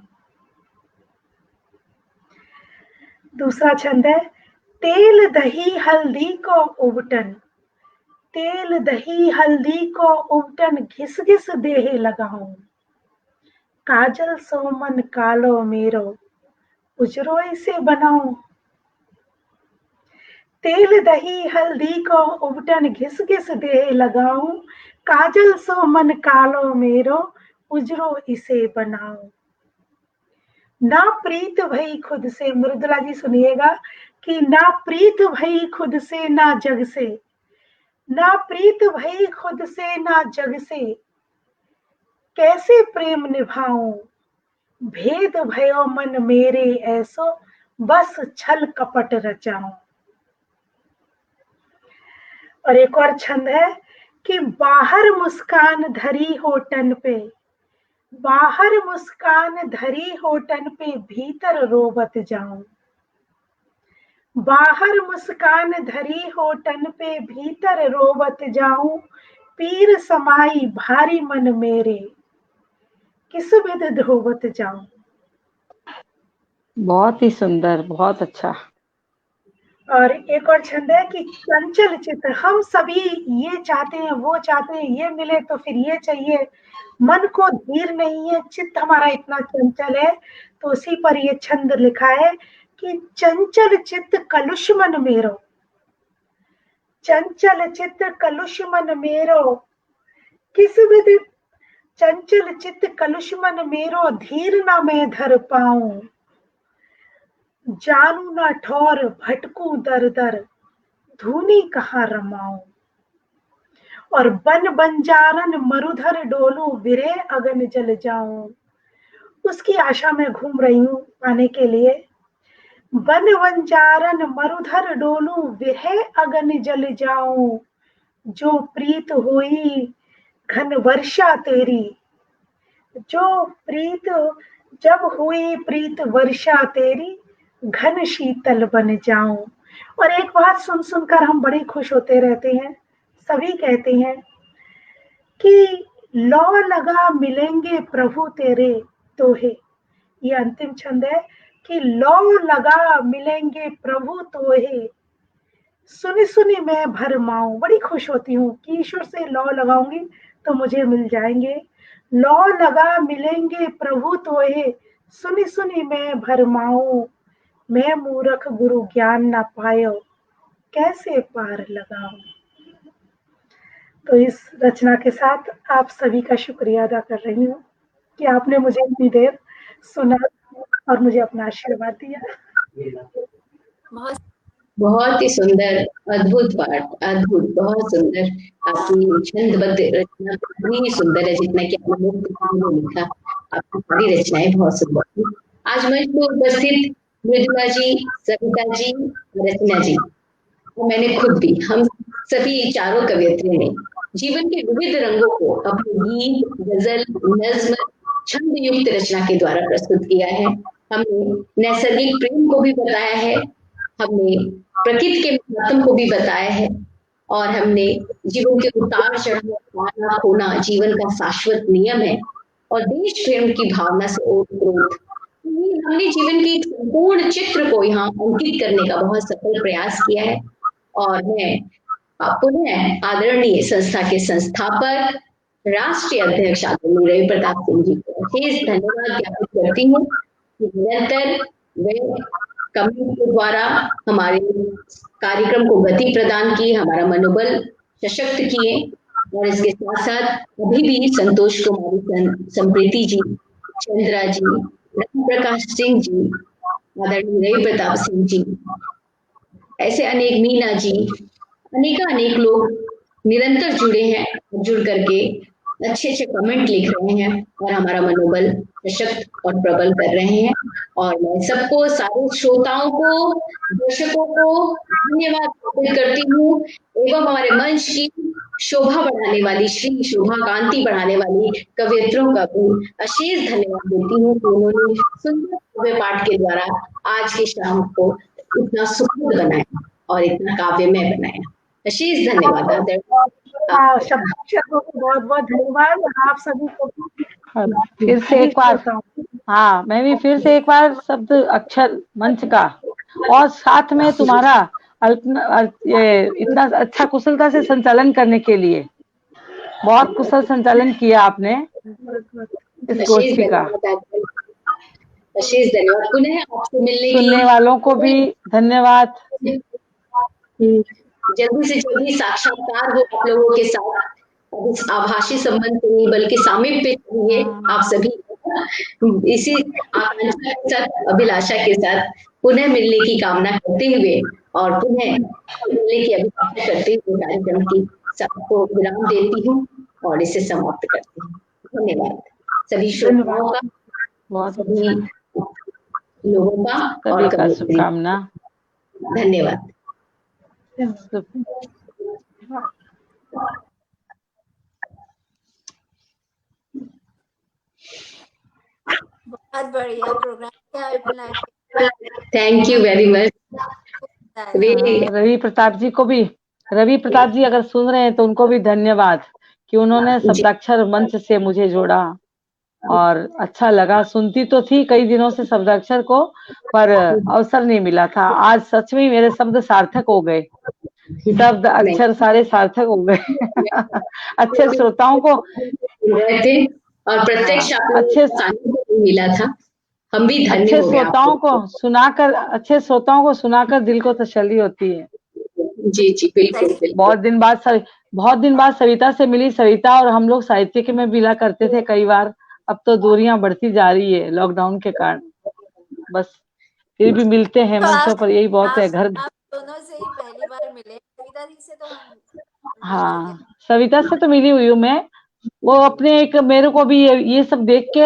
दूसरा छंद है, तेल दही हल्दी को उबटन, तेल दही हल्दी को उबटन, घिस घिस देह लगाऊं, काजल सोमन कालो मेरो, उजरो इसे बनाऊं। तेल दही हल्दी को उबटन, घिस घिस देह लगाऊं, काजल सोमन कालो मेरो, उजरो इसे बनाऊं। ना प्रीत भई खुद से, मृदुला जी सुनिएगा, कि ना प्रीत भई खुद से ना जग से, ना प्रीत भई खुद से ना जग से, कैसे प्रेम निभाऊं, भेद भयो मन मेरे ऐसो, बस छल कपट रचाऊं। और एक और छंद है कि बाहर मुस्कान धरी होठन पे, बाहर मुस्कान धरी होठन पे, भीतर रोबत जाऊं, बाहर मुस्कान धरी होठन पे, भीतर रोबत जाऊं, पीर समाई भारी मन मेरे, किस विध धोबत जाऊं। बहुत ही सुंदर, बहुत अच्छा। और एक और छंद है कि चंचल चित्त, हम सभी ये चाहते हैं, वो चाहते हैं, ये मिले तो फिर ये चाहिए, मन को धीर नहीं है, चित्त हमारा इतना चंचल है। तो उसी पर ये छंद लिखा है कि चंचल चित्त कलुष मन मेरो, चंचल चित्त कलुष मन मेरो, किस विधि, चंचल चित्त कलुष मन मेरो, धीर ना मैं धर पाऊं, जानू ना ठौर भटकू दर दर, धूनी कहाँ रमाऊं। और बन बंजारन मरुधर डोलू, विरे अगन जल जाऊं, उसकी आशा में घूम रही हूँ पाने के लिए। बन बंजारन मरुधर डोलू, विरे अगन जल जाऊं, जो प्रीत होई घन वर्षा तेरी, जो प्रीत जब हुई प्रीत वर्षा तेरी, घन शीतल बन जाऊं। और एक बात सुन सुनकर हम बड़े खुश होते रहते हैं, सभी कहते हैं कि लौ लगा मिलेंगे प्रभु तेरे तोहे। ये अंतिम छंद है कि लौ लगा मिलेंगे प्रभु तोहे, सुनी सुनी मैं भरमाऊं। बड़ी खुश होती हूँ कि ईश्वर से लौ लगाऊंगी तो मुझे मिल जाएंगे। लौ लगा मिलेंगे प्रभु तोहे, सुनी सुनी मैं भरमाऊं, मैं मूर्ख गुरु ज्ञान ना पायो, कैसे पार लगाऊं। तो इस रचना के साथ आप सभी का शुक्रिया अदा कर रही हूँ। कि आपने मुझे इतनी देर सुना और मुझे अपना आशीर्वाद दिया। बहुत बहुत ही सुंदर, अद्भुत पाठ, अद्भुत, बहुत सुंदर। आपकी छंदबद्ध रचना इतनी ही सुंदर है जितना कि आपने मुक्त में लिखा। आपकी सारी रचनाएं बहुत सुंदर थी। आज मंच पर उपस्थित मृदुला जी, सविता जी, रचना जी, और मैंने खुद भी, हम सभी चारों कवियत्रियों ने जीवन के विविध रंगों को अपने गीत, गजल, नज्म, छंद युक्त रचना के द्वारा प्रस्तुत किया है। हमने नैसर्गिक प्रेम को भी बताया है, हमने प्रकृति के महत्व को भी बताया है, और हमने जीवन के उतार चढ़ाव, पाना खोना जीवन का शाश्वत नियम है, और देश प्रेम की भावना से ओतप्रोत हमने जीवन के एक संपूर्ण चित्र को यहाँ अंकित करने का बहुत सफल प्रयास किया है। और मैं पुनः आदरणीय संस्था के संस्थापक, राष्ट्रीय अध्यक्ष आदरणीय रवि प्रताप सिंह जी को विशेष धन्यवाद ज्ञापित करती हूँ कि निरंतर वे कमेंट के द्वारा हमारे कार्यक्रम को गति प्रदान की, हमारा मनोबल सशक्त किए, और इसके साथ साथ अभी भी संतोष कुमारी, संप्रीति जी, चंद्रा जी, राम प्रकाश सिंह जी, आदरणीय रवि प्रताप सिंह जी, ऐसे अनेक, मीना जी, अनेक लोग निरंतर जुड़े हैं, जुड़ करके अच्छे अच्छे कमेंट लिख रहे हैं और हमारा मनोबल सशक्त और प्रबल कर रहे हैं। और मैं सबको, सारे श्रोताओं को, दर्शकों को धन्यवाद अर्पित करती हूँ, एवं हमारे मंच की शोभा बढ़ाने वाली, श्री शोभा कांति बढ़ाने वाली कवियत्रियों का भी अशेष धन्यवाद देती हूँ कि उन्होंने सुंदर काव्य पाठ के द्वारा आज की शाम को इतना सुखद बनाया और इतना काव्यमय बनाया। अशेष धन्यवाद। शब्दाक्षर को बहुत बहुत धन्यवाद, और आप सभी को फिर से एक बार, हाँ मैं भी फिर से एक बार शब्द अक्षर मंच का, और साथ में तुम्हारा इतना अच्छा कुशलता से संचालन करने के लिए, बहुत कुशल संचालन किया आपने इस गोष्ठी का। अशेष धन्यवाद। पुनः आपसे मिलने की, सुनने वालों को भी धन्यवाद। जल्दी से जल्दी साक्षात्कार हो आप लोगों के साथ, इस आभासी संबंध से नहीं बल्कि सामीप्य चाहिए आप सभी। इसी आकांक्षा के साथ, अभिलाषा के साथ पुनः मिलने की कामना करते हुए और पुनः मिलने की अभिलाषा करते हुए कार्यक्रम की सबको विराम देती हूँ और इसे समाप्त करती हूँ। धन्यवाद सभी श्रोताओं का, सभी लोगों का, और सभी शुभकामना। धन्यवाद। बहुत बढ़िया program. Thank you very much. Ravi Pratap ji को भी, रवि प्रताप जी अगर सुन रहे हैं तो उनको भी धन्यवाद कि उन्होंने शब्दाक्षर मंच से मुझे जोड़ा, और अच्छा लगा। सुनती तो थी कई दिनों से शब्दाक्षर को, पर अवसर नहीं मिला था। आज सच में मेरे शब्द सार्थक हो गए, शब्द अक्षर सारे सार्थक हो गए। अच्छे श्रोताओं को थे और प्रत्यक्ष अच्छे मिला था, हम भी धन्य अच्छे हो गए। श्रोताओं को सुनाकर, अच्छे श्रोताओं को सुनाकर दिल को तसल्ली होती है। जी जी बिल्कुल। बहुत दिन बाद सविता से मिली। सविता और हम लोग साहित्य में मिला करते थे कई बार, अब तो दूरियां बढ़ती जा रही है लॉकडाउन के कारण, बस फिर भी मिलते हैं मंचों पर, यही बहुत है। घर आप दोनों से ही पहली बार मिले, सविता जी से तो हम, हाँ सविता से तो मिली हुई हूँ मैं, वो अपने एक, मेरे को भी ये सब देख के